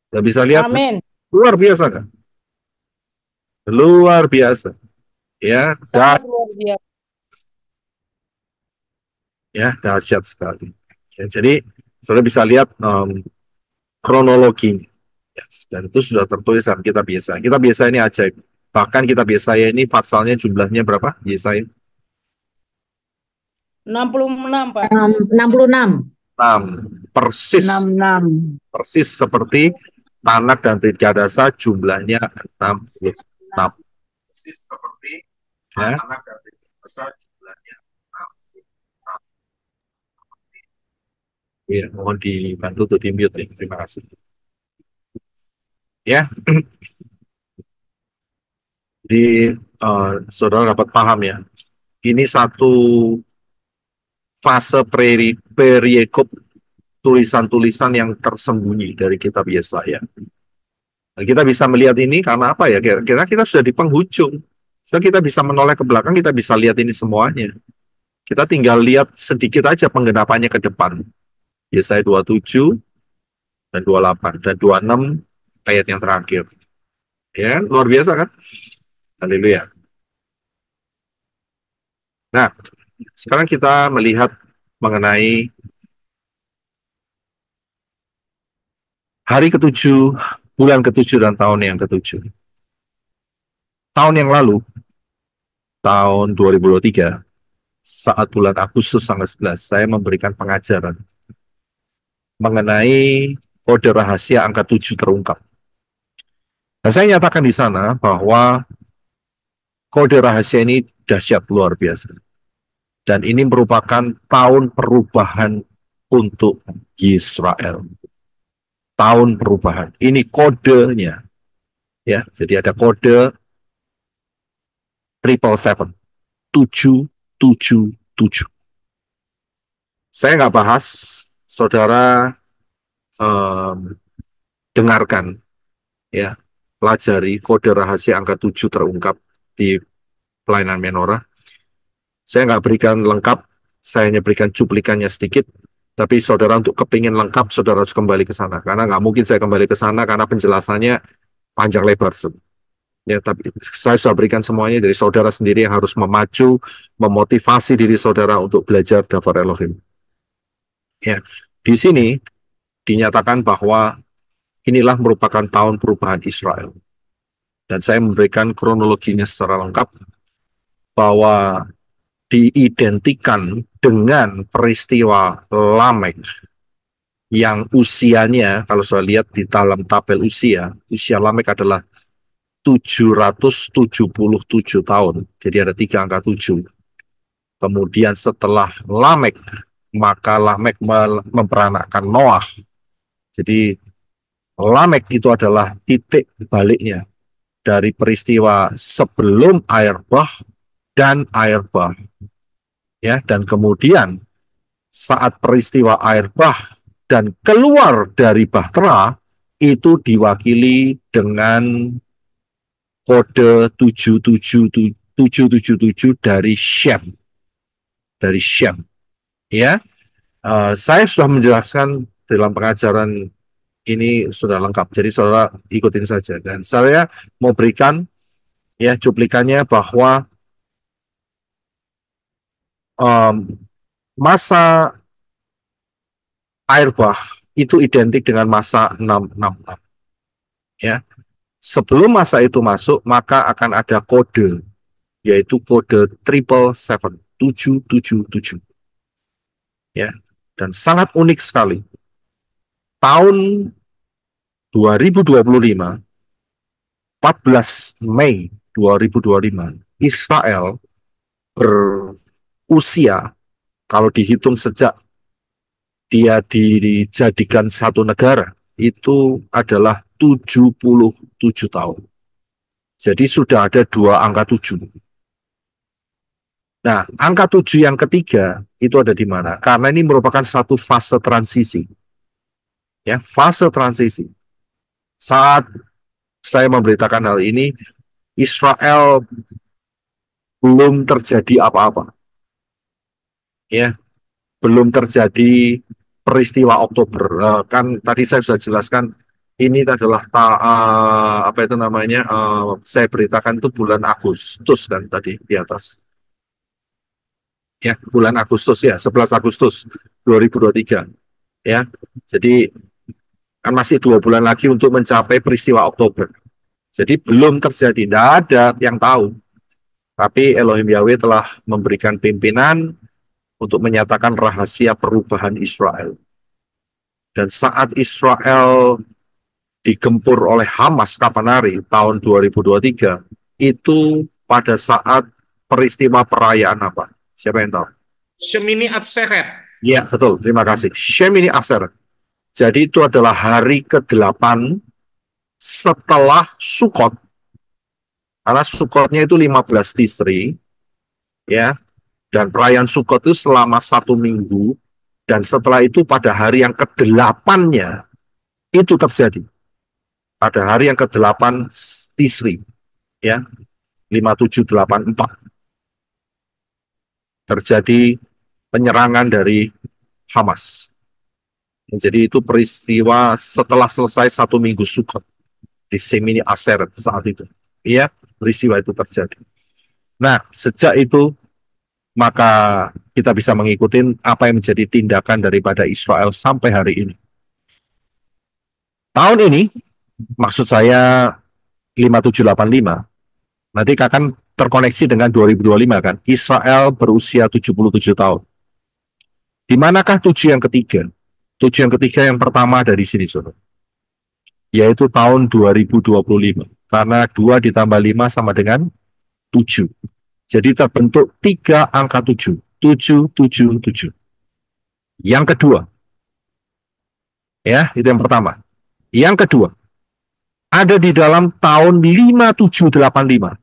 Kita bisa lihat, Amin. luar biasa kan? Luar biasa. Ya, Sangat luar biasa. ya dahsyat sekali. Ya, jadi saudara bisa lihat kronologi. Ya, dan itu sudah tertulis dalam kitab Yesaya. Kitab Yesaya ini ajaib. Bahkan kitab Yesaya ini patsalnya jumlahnya berapa? Yesaya 66, Pak. 66. 6. Persis. 66. Persis seperti Tanak dan Brit-Gadasa jumlahnya 66. Persis seperti Tanak dan Brit-Gadasa jumlahnya 66. Ya, mohon dibantu untuk di-mute. Terima kasih. Ya, jadi saudara dapat paham ya. Ini satu fase periekop tulisan-tulisan yang tersembunyi dari kitab Yesaya. Nah, kita bisa melihat ini karena apa ya? Kita sudah di penghujung. Setelah kita bisa menoleh ke belakang, kita bisa lihat ini semuanya. Kita tinggal lihat sedikit aja penggenapannya ke depan. Yesaya 27 dan 28 dan 26 ayat yang terakhir. Ya, luar biasa kan? Haleluya. Nah, sekarang kita melihat mengenai hari ke-7, bulan ke-7 dan tahun yang ke-7. Tahun yang lalu, tahun 2023, saat bulan Agustus tanggal 11, saya memberikan pengajaran mengenai kode rahasia angka 7 terungkap. Dan saya nyatakan di sana bahwa kode rahasia ini dahsyat luar biasa. Dan ini merupakan tahun perubahan untuk Israel. Tahun perubahan. Ini kodenya. Ya, jadi ada kode 777. 777. Saya nggak bahas, saudara dengarkan, ya, pelajari kode rahasia angka 7 terungkap di pelayanan menorah. Saya nggak berikan lengkap, saya hanya berikan cuplikannya sedikit, tapi saudara untuk kepingin lengkap, saudara harus kembali ke sana, karena nggak mungkin saya kembali ke sana, karena penjelasannya panjang lebar. Ya, tapi saya sudah berikan semuanya, dari saudara sendiri yang harus memacu, memotivasi diri saudara untuk belajar Daftar Elohim. Ya, di sini dinyatakan bahwa inilah merupakan tahun perubahan Israel. Dan saya memberikan kronologinya secara lengkap bahwa diidentikan dengan peristiwa Lamek yang usianya, kalau saya lihat di dalam tabel usia Lamek adalah 777 tahun. Jadi ada 3 angka 7. Kemudian setelah Lamek, maka Lamek memperanakkan Noah. Jadi Lamek itu adalah titik baliknya dari peristiwa sebelum air bah dan air bah. Ya, dan kemudian saat peristiwa air bah dan keluar dari bahtera itu diwakili dengan kode 777 dari Shem. Dari Shem. Ya, saya sudah menjelaskan dalam pengajaran ini sudah lengkap. Jadi saudara ikutin saja. Dan saya mau berikan ya cuplikannya bahwa masa air bah itu identik dengan masa 666. Ya. Sebelum masa itu masuk, maka akan ada kode, yaitu kode 777. Ya, dan sangat unik sekali. Tahun 2025, 14 Mei 2025, Israel berusia, kalau dihitung sejak dia dijadikan satu negara, itu adalah 77 tahun. Jadi sudah ada 2 angka 7. Nah, angka 7 yang ketiga itu ada di mana? Karena ini merupakan satu fase transisi. Ya, fase transisi. Saat saya memberitakan hal ini, Israel belum terjadi apa-apa. Ya, belum terjadi peristiwa Oktober. Kan tadi saya sudah jelaskan ini adalah apa itu namanya? Saya beritakan itu bulan Agustus kan tadi di atas. Ya, bulan Agustus ya, 11 Agustus 2023. Ya. Jadi kan masih 2 bulan lagi untuk mencapai peristiwa Oktober. Jadi belum terjadi, tidak ada yang tahu. Tapi Elohim Yahweh telah memberikan pimpinan untuk menyatakan rahasia perubahan Israel. Dan saat Israel digempur oleh Hamas kapan hari tahun 2023, itu pada saat peristiwa perayaan apa? Siapa yang tahu? Shemini Atseret. Ya, betul. Terima kasih. Shemini Atseret. Jadi itu adalah hari ke-8 setelah Sukot. Karena Sukotnya itu 15 Tisri. Ya. Dan perayaan Sukot itu selama 1 minggu. Dan setelah itu pada hari yang ke-8-nya itu terjadi. Pada hari yang ke-8 Tisri. Ya. 5784. Terjadi penyerangan dari Hamas. Jadi itu peristiwa setelah selesai 1 minggu Sukot di Shemini Atseret saat itu. Iya, peristiwa itu terjadi. Nah, sejak itu maka kita bisa mengikuti apa yang menjadi tindakan daripada Israel sampai hari ini. Tahun ini, maksud saya 5785, nanti akan terkoneksi dengan 2025 kan. Israel berusia 77 tahun. Di manakah 7 yang ketiga? 7 yang ketiga yang pertama dari sini, saudara. Yaitu tahun 2025. Karena 2 ditambah 5 sama dengan 7. Jadi terbentuk 3 angka 7. 777. Yang kedua. Ya, itu yang pertama. Yang kedua. Ada di dalam tahun 5785.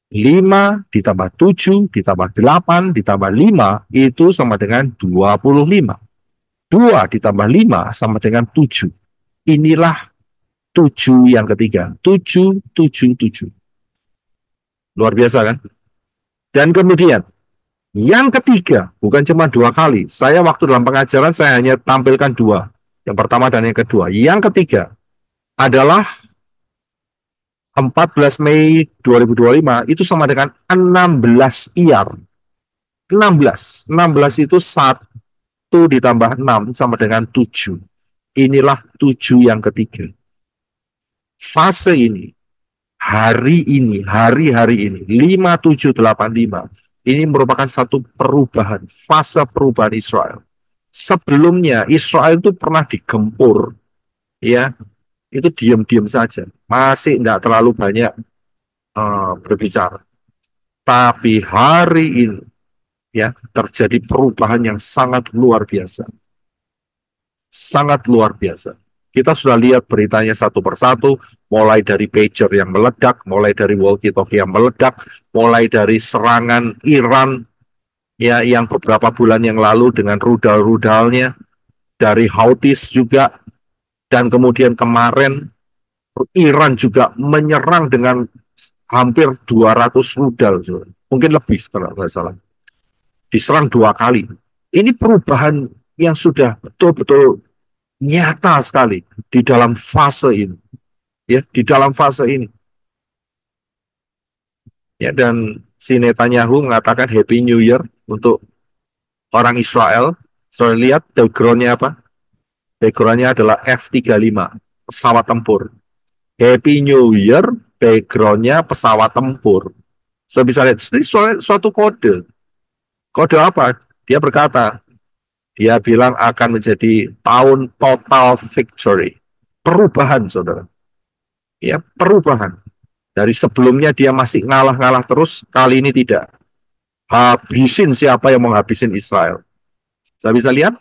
5 ditambah 7 ditambah 8 ditambah 5 itu sama dengan 25. 2 ditambah 5 sama dengan 7. Inilah 7 yang ketiga. 777. Luar biasa kan? Dan kemudian yang ketiga, bukan cuma 2 kali. Saya waktu dalam pengajaran saya hanya tampilkan 2. Yang pertama dan yang kedua. Yang ketiga adalah 14 Mei 2025 itu sama dengan 16 Iyar. 16 itu 1 ditambah 6 sama dengan 7. inilah tujuh yang ketiga. Fase ini, hari-hari ini, 5785, ini merupakan satu perubahan, fase perubahan Israel. Sebelumnya Israel itu pernah digempur, ya, itu diam-diam saja, masih tidak terlalu banyak berbicara. Tapi hari ini, ya, terjadi perubahan yang sangat luar biasa, sangat luar biasa. Kita sudah lihat beritanya satu persatu, mulai dari pager yang meledak, mulai dari walkie-talkie yang meledak, mulai dari serangan Iran, ya, yang beberapa bulan yang lalu dengan rudal-rudalnya, dari Houthis juga, dan kemudian kemarin Iran juga menyerang dengan hampir 200 rudal, mungkin lebih kalau nggak salah, diserang 2 kali. Ini perubahan yang sudah betul-betul nyata sekali di dalam fase ini, ya, di dalam fase ini, ya. Dan si Netanyahu mengatakan Happy New Year untuk orang Israel. Saya lihat backgroundnya apa? Backgroundnya adalah F-35, pesawat tempur. Happy New Year, backgroundnya pesawat tempur. Saya bisa lihat ini suatu kode. Kode apa? Dia berkata, dia bilang akan menjadi tahun total victory. Perubahan, saudara. Ya, perubahan. Dari sebelumnya dia masih ngalah-ngalah terus, kali ini tidak. Habisin siapa yang mau habisin Israel. Saya bisa lihat?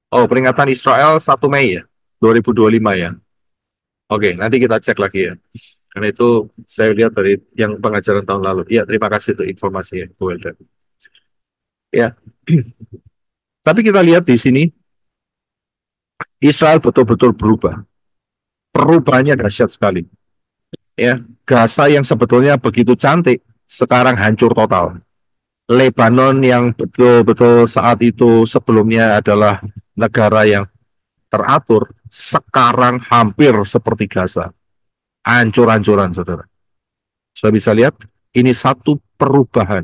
Oh, peringatan Israel 1 Mei ya, 2025 ya. Oke, nanti kita cek lagi ya. Karena itu saya lihat dari yang pengajaran tahun lalu. Ya, terima kasih untuk informasinya, Bu Weldan. Ya. Tapi kita lihat di sini, Israel betul-betul berubah. Perubahannya dahsyat sekali. Ya, Gaza yang sebetulnya begitu cantik, sekarang hancur total. Lebanon yang betul-betul saat itu sebelumnya adalah negara yang teratur, sekarang hampir seperti Gaza. Hancur-hancuran, saudara. Sudah bisa lihat, ini satu perubahan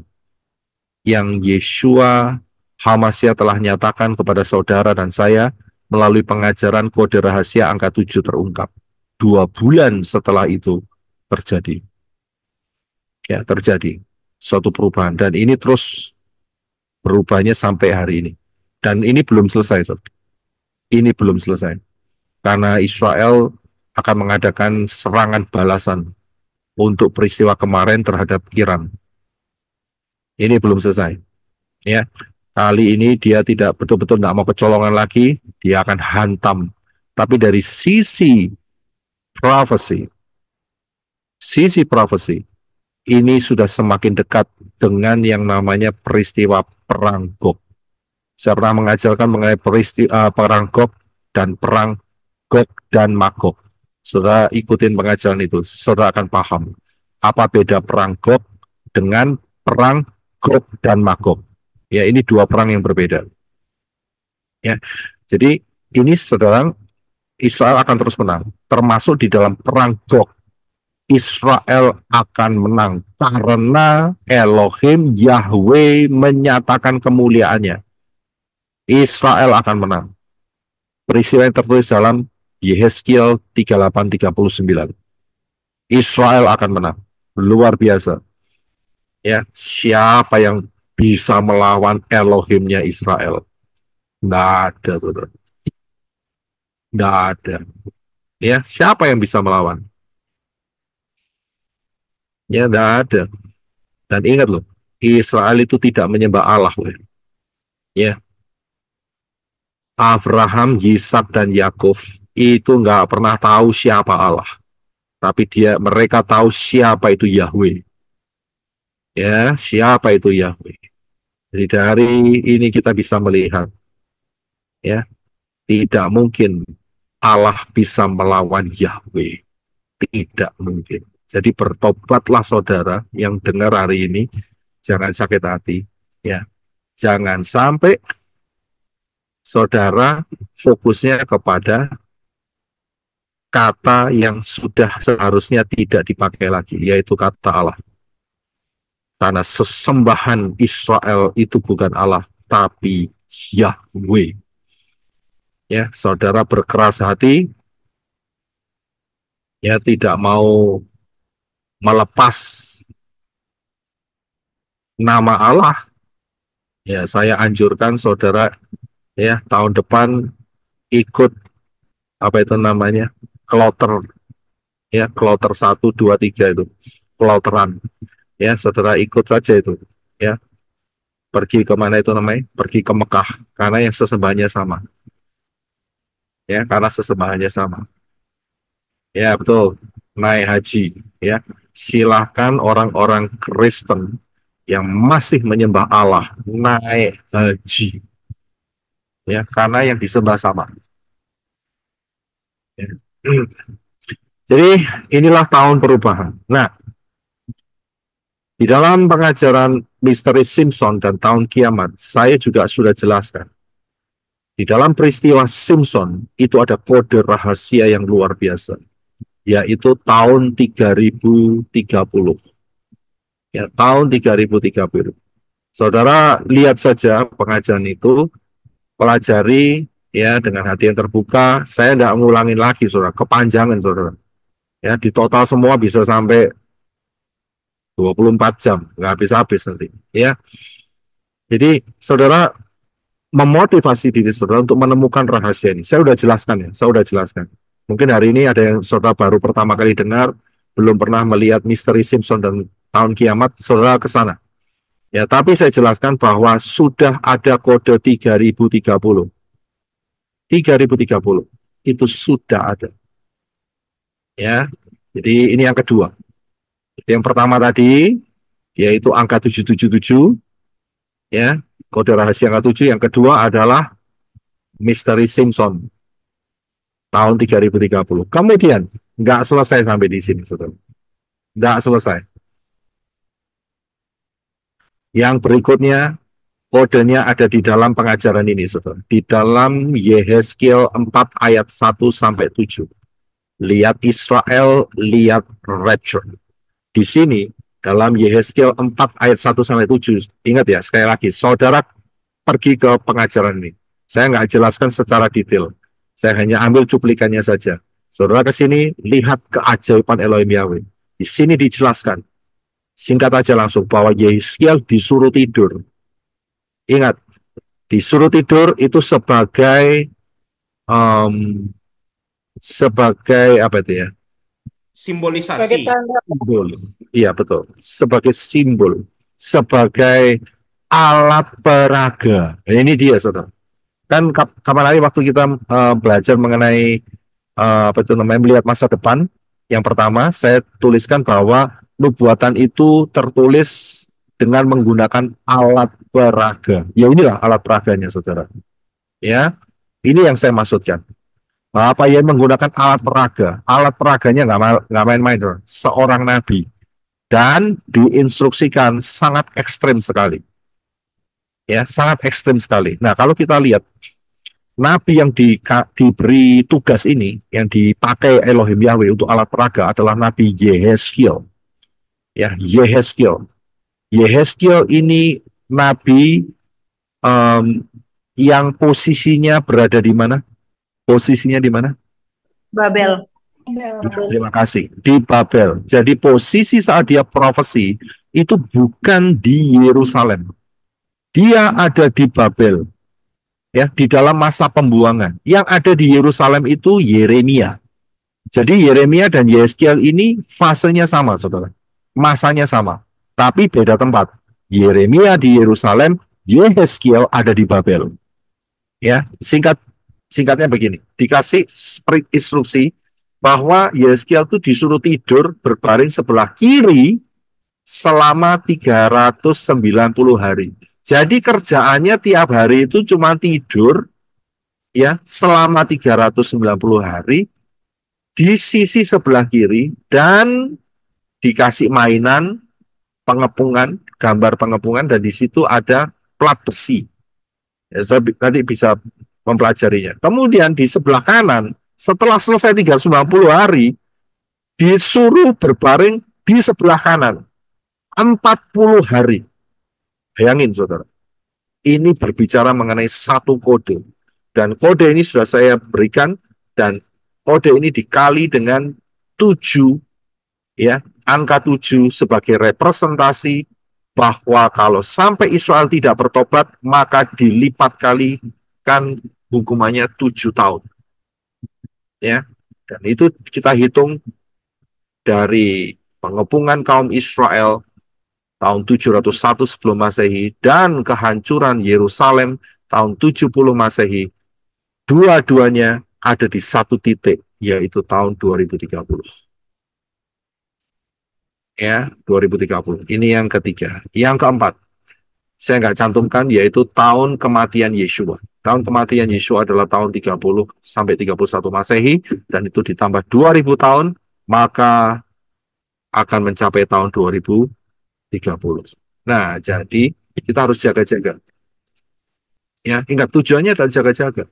yang Yeshua HaMashiach telah nyatakan kepada saudara dan saya melalui pengajaran kode rahasia angka 7 terungkap. 2 bulan setelah itu terjadi. Ya, terjadi suatu perubahan. Dan ini terus berubahnya sampai hari ini. Dan ini belum selesai, saudara. Ini belum selesai. Karena Israel akan mengadakan serangan balasan untuk peristiwa kemarin terhadap Iran. Ini belum selesai. Ya, kali ini dia tidak betul-betul tidak mau kecolongan lagi, dia akan hantam. Tapi dari sisi prophecy, ini sudah semakin dekat dengan yang namanya peristiwa perang Gog. Saya pernah mengajarkan mengenai peristiwa perang Gog dan perang Gog dan Magog. Saudara ikutin pengajaran itu, saudara akan paham apa beda perang Gog dengan perang Gog dan Magog. Ya, ini 2 perang yang berbeda. Ya, jadi ini saudara, Israel akan terus menang, termasuk di dalam perang Gog. Israel akan menang karena Elohim Yahweh menyatakan kemuliaannya. Israel akan menang. Peristiwa yang tertulis dalam Yehezkiel 38:39. Israel akan menang. Luar biasa. Ya, siapa yang bisa melawan Elohimnya Israel? Nggak ada, saudara. Nggak ada. Ya, siapa yang bisa melawan? Ya, nggak ada. Dan ingat loh, Israel itu tidak menyembah Allah loh. Ya, Abraham, Yisak, dan Yakub itu nggak pernah tahu siapa Allah, tapi mereka tahu siapa itu Yahweh. Ya, siapa itu Yahweh. Jadi dari ini kita bisa melihat, ya, tidak mungkin Allah bisa melawan Yahweh, tidak mungkin. Jadi bertobatlah saudara yang dengar hari ini, jangan sakit hati, ya, jangan sampai saudara fokusnya kepada kata yang sudah seharusnya tidak dipakai lagi, yaitu kata Allah. Karena sesembahan Israel itu bukan Allah, tapi Yahweh. ya, saudara berkeras hati, ya, tidak mau melepas nama Allah, ya, saya anjurkan saudara, ya, tahun depan ikut apa itu namanya, kloter, ya, kloter 1, 2, 3 itu, kloteran, ya, saudara ikut saja itu, ya, pergi kemana itu namanya, pergi ke Mekah, karena yang sesembahannya sama, ya, karena sesembahannya sama, ya, betul, naik haji, ya, silahkan orang-orang Kristen yang masih menyembah Allah naik haji, ya, karena yang disembah sama, ya. Jadi inilah tahun perubahan. Nah, di dalam pengajaran Misteri Simpson dan tahun kiamat, saya juga sudah jelaskan. Di dalam peristiwa Simpson, itu ada kode rahasia yang luar biasa, yaitu tahun 3030. Ya, tahun 3030. Saudara lihat saja pengajaran itu, pelajari, ya, dengan hati yang terbuka. Saya tidak ngulangin lagi, saudara, kepanjangan, saudara. Ya, di total semua bisa sampai 24 jam, nggak habis-habis nanti, ya. Jadi saudara memotivasi diri saudara untuk menemukan rahasia ini. Saya sudah jelaskan, ya, saya sudah jelaskan. Mungkin hari ini ada yang saudara baru pertama kali dengar, belum pernah melihat Misteri Simpson dan tahun kiamat, saudara ke sana. Ya, tapi saya jelaskan bahwa sudah ada kode 3030. 3030 itu sudah ada. Ya. Jadi ini yang kedua. Yang pertama tadi yaitu angka 777, ya, kode rahasia angka 7. Yang kedua adalah Misteri Simpson tahun 3030. Kemudian nggak selesai sampai di sini, saudara. Nggak selesai. Yang berikutnya kodenya ada di dalam pengajaran ini, saudara. Di dalam Yehezkiel 4 ayat 1 sampai 7. Lihat Israel, lihat rapture. Di sini dalam Yehezkiel 4 ayat 1 sampai 7. Ingat ya, sekali lagi, saudara pergi ke pengajaran ini. Saya nggak jelaskan secara detail. Saya hanya ambil cuplikannya saja. Saudara ke sini, lihat keajaiban Elohim Yahweh. Di sini dijelaskan, singkat aja langsung, bahwa Yehezkiel disuruh tidur. Ingat, disuruh tidur itu sebagai sebagai apa itu ya? Simbolisasi. Simbol. Iya, betul. Sebagai simbol, sebagai alat peraga. Nah, ini dia, saudara. Kan kapan hari waktu kita belajar mengenai apa itu namanya, melihat masa depan, yang pertama saya tuliskan bahwa nubuatan itu tertulis dengan menggunakan alat peraga. Ya, inilah alat peraganya, saudara. Ya, ini yang saya maksudkan. Apa yang menggunakan alat peraga? Alat peraganya nggak main-main, saudara. Seorang nabi, dan diinstruksikan sangat ekstrim sekali. Ya, sangat ekstrim sekali. Nah, kalau kita lihat nabi yang diberi tugas ini, yang dipakai Elohim Yahweh untuk alat peraga adalah Nabi Yehezkiel. Ya, Yehezkiel. Yehezkiel ini nabi yang posisinya berada di mana? Posisinya di mana? Babel. Terima kasih. Di Babel. Jadi posisi saat dia profesi itu bukan di Yerusalem. Dia ada di Babel. Ya, di dalam masa pembuangan. Yang ada di Yerusalem itu Yeremia. Jadi Yeremia dan Yehezkiel ini fasenya sama, saudara. Masanya sama, tapi beda tempat. Yeremia di Yerusalem, Yehezkiel ada di Babel. Ya, singkatnya begini. Dikasih instruksi bahwa Yehezkiel itu disuruh tidur berbaring sebelah kiri selama 390 hari. Jadi kerjaannya tiap hari itu cuma tidur, ya, selama 390 hari di sisi sebelah kiri, dan dikasih mainan pengepungan, gambar pengepungan, dan di situ ada plat besi. Ya, saya nanti bisa mempelajarinya. Kemudian di sebelah kanan, setelah selesai 390 hari, disuruh berbaring di sebelah kanan 40 hari. Bayangin, saudara. Ini berbicara mengenai satu kode. Dan kode ini sudah saya berikan, dan kode ini dikali dengan 7, ya, angka 7 sebagai representasi bahwa kalau sampai Israel tidak bertobat, maka dilipat kalikan hukumannya 7 tahun. Ya, dan itu kita hitung dari pengepungan kaum Israel tahun 701 sebelum Masehi dan kehancuran Yerusalem tahun 70 Masehi. Dua-duanya ada di satu titik, yaitu tahun 2030. Ya, 2030. Ini yang ketiga. Yang keempat, saya nggak cantumkan, yaitu tahun kematian Yeshua. Tahun kematian Yeshua adalah tahun 30 sampai 31 Masehi, dan itu ditambah 2000 tahun, maka akan mencapai tahun 2030. Nah, jadi kita harus jaga-jaga. Ya, ingat tujuannya adalah jaga-jaga.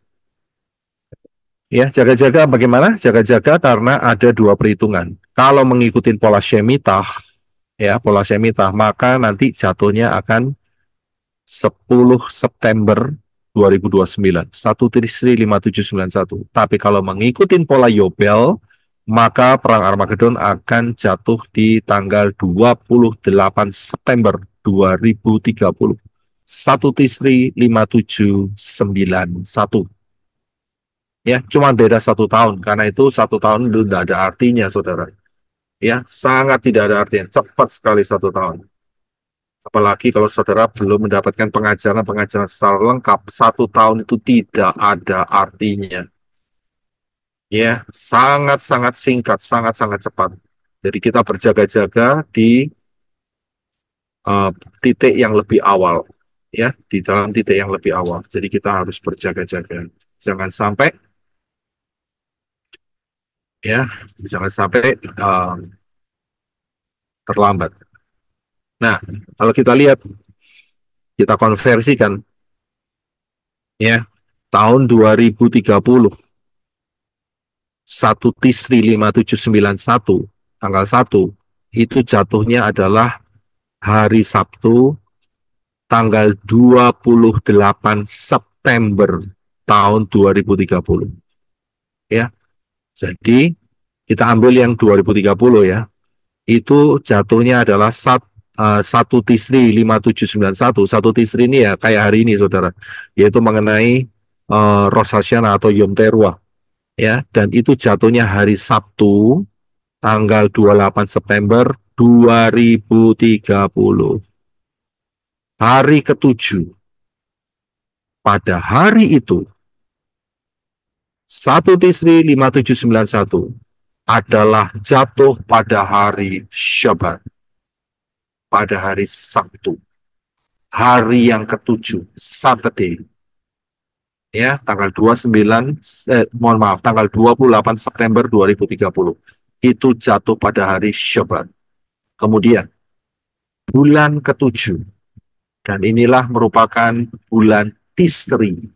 Ya, jaga-jaga bagaimana? Jaga-jaga karena ada dua perhitungan. Kalau mengikuti pola Shemitah, ya, pola Shemitah, maka nanti jatuhnya akan 10 September 2029, 1/5791. Tapi kalau mengikuti pola Yobel, maka perang Armageddon akan jatuh di tanggal 28 September 2030, 1/5791. Ya, cuma beda 1 tahun. Karena itu 1 tahun itu tidak ada artinya, saudara. Ya, sangat tidak ada artinya. Cepat sekali 1 tahun. Apalagi kalau saudara belum mendapatkan pengajaran secara lengkap, 1 tahun itu tidak ada artinya. Ya, sangat-sangat singkat, sangat-sangat cepat. Jadi kita berjaga-jaga di titik yang lebih awal. Ya, di dalam titik yang lebih awal. Jadi kita harus berjaga-jaga. Jangan sampai terlambat. Nah, kalau kita lihat, kita konversikan, ya, tahun 2030, 1 Tisri 5791, tanggal 1, itu jatuhnya adalah hari Sabtu, tanggal 28 September tahun 2030. Ya, jadi kita ambil yang 2030 ya, itu jatuhnya adalah 1 Tisri 5791. 1 Tisri ini ya kayak hari ini, saudara, yaitu mengenai Rosh Hashanah atau Yom Teruah, ya, dan itu jatuhnya hari Sabtu tanggal 28 September 2030, hari ke-7. Pada hari itu 1 Tisri 5791 adalah jatuh pada hari Syabat, pada hari Sabtu, hari yang ke-7, Saturday. Ya, tanggal 28 September 2030. Itu jatuh pada hari Syabat. Kemudian bulan ke-7, dan inilah merupakan bulan Tisri.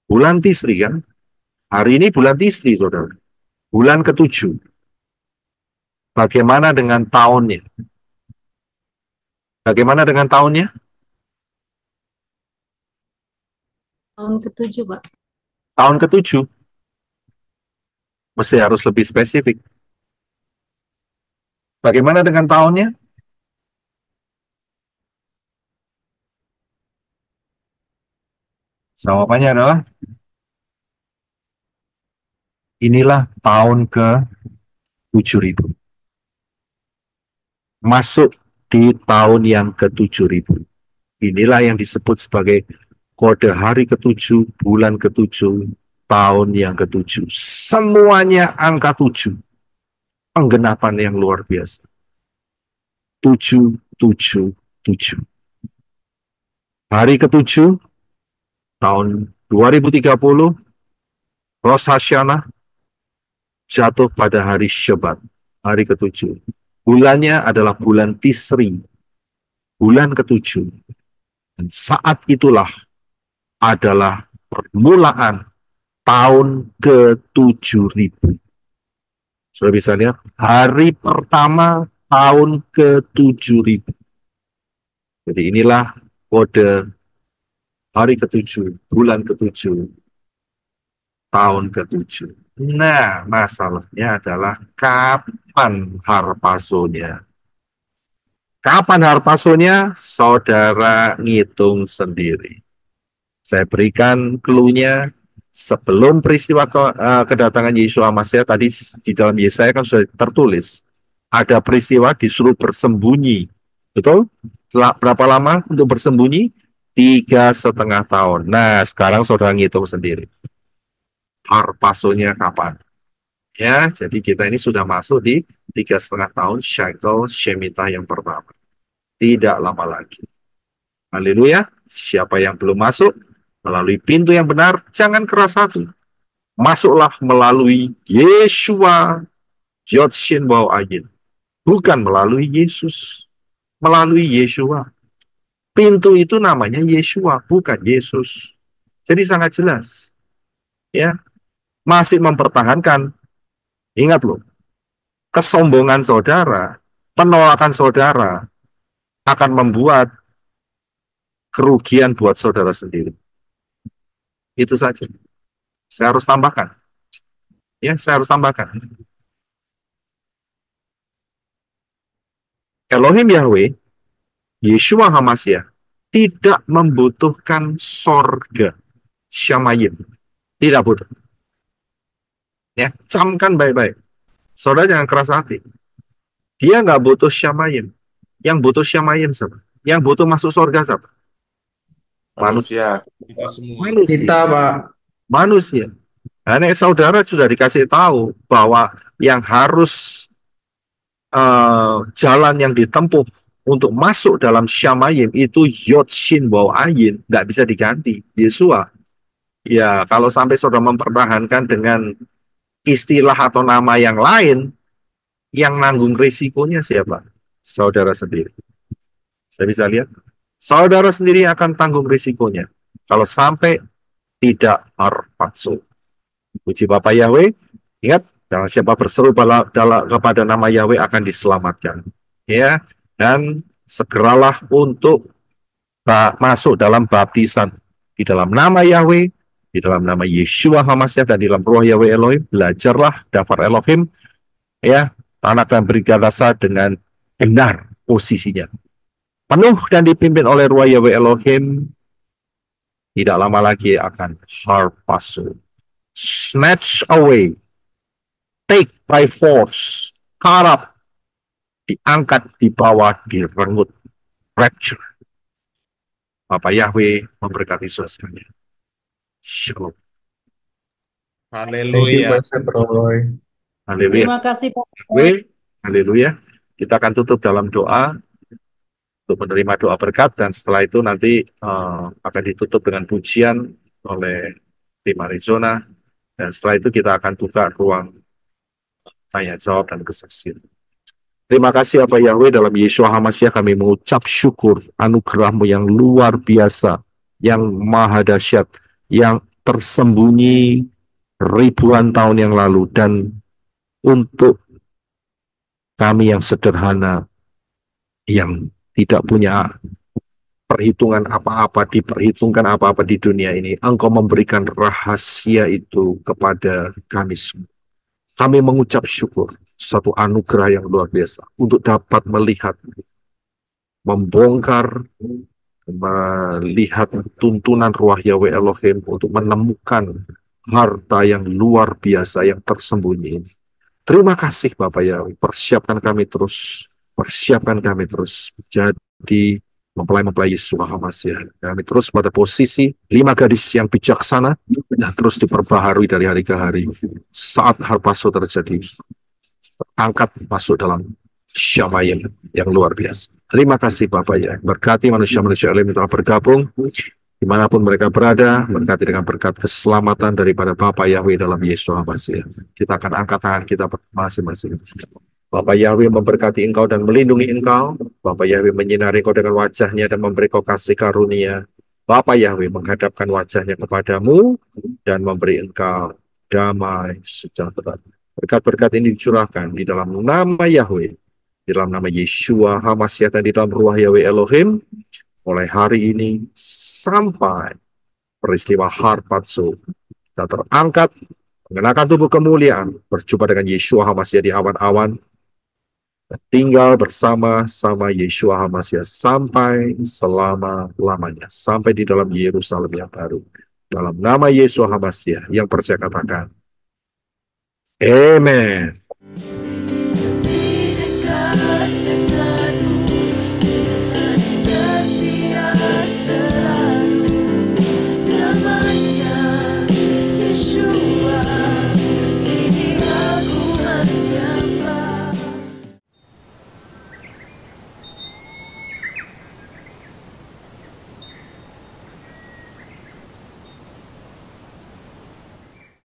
Bulan Tisri kan? Hari ini bulan Tisri, saudara. Bulan ke-7. Bagaimana dengan tahunnya? Bagaimana dengan tahunnya? Tahun ke-7, Pak. Tahun ke-7. Mesti harus lebih spesifik. Bagaimana dengan tahunnya? Jawabannya adalah inilah tahun ke-7000. Masuk di tahun yang ke-7000. Inilah yang disebut sebagai kode hari ke-7, bulan ke-7, tahun yang ke-7. Semuanya angka 7. Penggenapan yang luar biasa. 777. Hari ke-7, tahun 2030, Rosh Hashanah, jatuh pada hari Syabat, hari ke-7. Bulannya adalah bulan Tisri, bulan ke-7. Dan saat itulah adalah permulaan tahun ke-7000. Sudah bisa lihat, hari pertama tahun ke-7000. Jadi inilah kode hari ke-7, bulan ke-7, tahun ke-7. Nah, masalahnya adalah kapan harpasonya? Kapan harpasonya? Saudara ngitung sendiri. Saya berikan clue-nya. Sebelum peristiwa kedatangan Yesus Hamasiah, tadi di dalam Yesaya kan sudah tertulis, ada peristiwa disuruh bersembunyi. Betul? Berapa lama untuk bersembunyi? 3,5 tahun. Nah, sekarang saudara ngitung sendiri. Harpasonya kapan? Ya, jadi kita ini sudah masuk di 3,5 tahun Shekel Shemitah yang pertama. Tidak lama lagi. Haleluya. Siapa yang belum masuk melalui pintu yang benar, jangan keras hati. Masuklah melalui Yeshua Yodshin Bau Ayin. Bukan melalui Yesus. Melalui Yeshua. Pintu itu namanya Yeshua, bukan Yesus. Jadi sangat jelas. Ya, masih mempertahankan. Ingat loh, kesombongan saudara, penolakan saudara akan membuat kerugian buat saudara sendiri. Itu saja. Saya harus tambahkan. Ya, saya harus tambahkan. Elohim Yahweh, Yeshua Hamasiah, tidak membutuhkan sorga. Syamayim. Tidak butuh. Ya, camkan baik-baik. Saudara jangan keras hati. Dia nggak butuh Syamayim. Yang butuh Syamayim siapa? Yang butuh masuk sorga siapa? Manusia. Kita semua. Manusia. Kita, Pak. Manusia. Nah, saudara sudah dikasih tahu bahwa yang harus jalan yang ditempuh untuk masuk dalam Syamayim itu Yod Shin Waw Ayin, nggak bisa diganti. Yesua. Ya, kalau sampai saudara mempertahankan dengan istilah atau nama yang lain, yang nanggung risikonya siapa? Saudara sendiri. Saya bisa lihat. Saudara sendiri akan tanggung risikonya. Kalau sampai tidak harpazo. Puji Bapa Yahweh. Ingat, jangan siapa berseru kepada nama Yahweh akan diselamatkan. Ya, dan segeralah untuk masuk dalam baptisan di dalam nama Yahweh, di dalam nama Yeshua Hamasiah, dan di dalam Ruh Yahweh Elohim. Belajarlah daftar Elohim, ya, anak dan bergadasa dengan benar posisinya. Penuh dan dipimpin oleh Ruh Yahweh Elohim, tidak lama lagi akan harpazo. Snatch away, take by force, harap, diangkat, dibawa, direnggut, rapture. Bapak Yahweh memberkati saudara. Shalom. Haleluya. Haleluya. Terima kasih Pak. Haleluya. Kita akan tutup dalam doa untuk menerima doa berkat, dan setelah itu nanti akan ditutup dengan pujian oleh tim Arizona, dan setelah itu kita akan buka ruang tanya jawab dan kesaksian. Terima kasih Bapak Yahweh, dalam Yeshua Hamasiah kami mengucap syukur anugerah-Mu yang luar biasa, yang maha dahsyat, yang tersembunyi ribuan tahun yang lalu, dan untuk kami yang sederhana, yang tidak punya perhitungan apa-apa, diperhitungkan apa-apa di dunia ini, Engkau memberikan rahasia itu kepada kami semua. Kami mengucap syukur, satu anugerah yang luar biasa, untuk dapat melihat, membongkar, melihat tuntunan Ruah Yahweh Elohim untuk menemukan harta yang luar biasa yang tersembunyi ini. Terima kasih Bapak Yahweh, persiapkan kami terus jadi mempelai-mempelai Yeshua Hamasiah. Kami terus pada posisi 5 gadis yang bijaksana dan terus diperbaharui dari hari ke hari. Saat harpazo terjadi, angkat masuk dalam Syamayim yang luar biasa. Terima kasih Bapak ya. Berkati manusia-manusia Elohim yang telah bergabung dimanapun mereka berada, berkati dengan berkat keselamatan daripada Bapak Yahweh dalam Yeshua Hamasiah. Kita akan angkat tangan kita masing-masing. Bapak Yahweh memberkati engkau dan melindungi engkau. Bapak Yahweh menyinari engkau dengan wajahnya dan memberi kau kasih karunia. Bapak Yahweh menghadapkan wajahnya kepadamu dan memberi engkau damai sejahtera. Berkat-berkat ini dicurahkan di dalam nama Yahweh, di dalam nama Yeshua Hamasiah, dan di dalam Ruah Yahweh Elohim. mulai hari ini sampai peristiwa Harpazo, kita terangkat, mengenakan tubuh kemuliaan, berjumpa dengan Yeshua HaMashiach di awan-awan, dan tinggal bersama-sama Yeshua HaMashiach sampai selama-lamanya, sampai di dalam Yerusalem yang baru. Dalam nama Yeshua HaMashiach yang percaya katakan, Amen.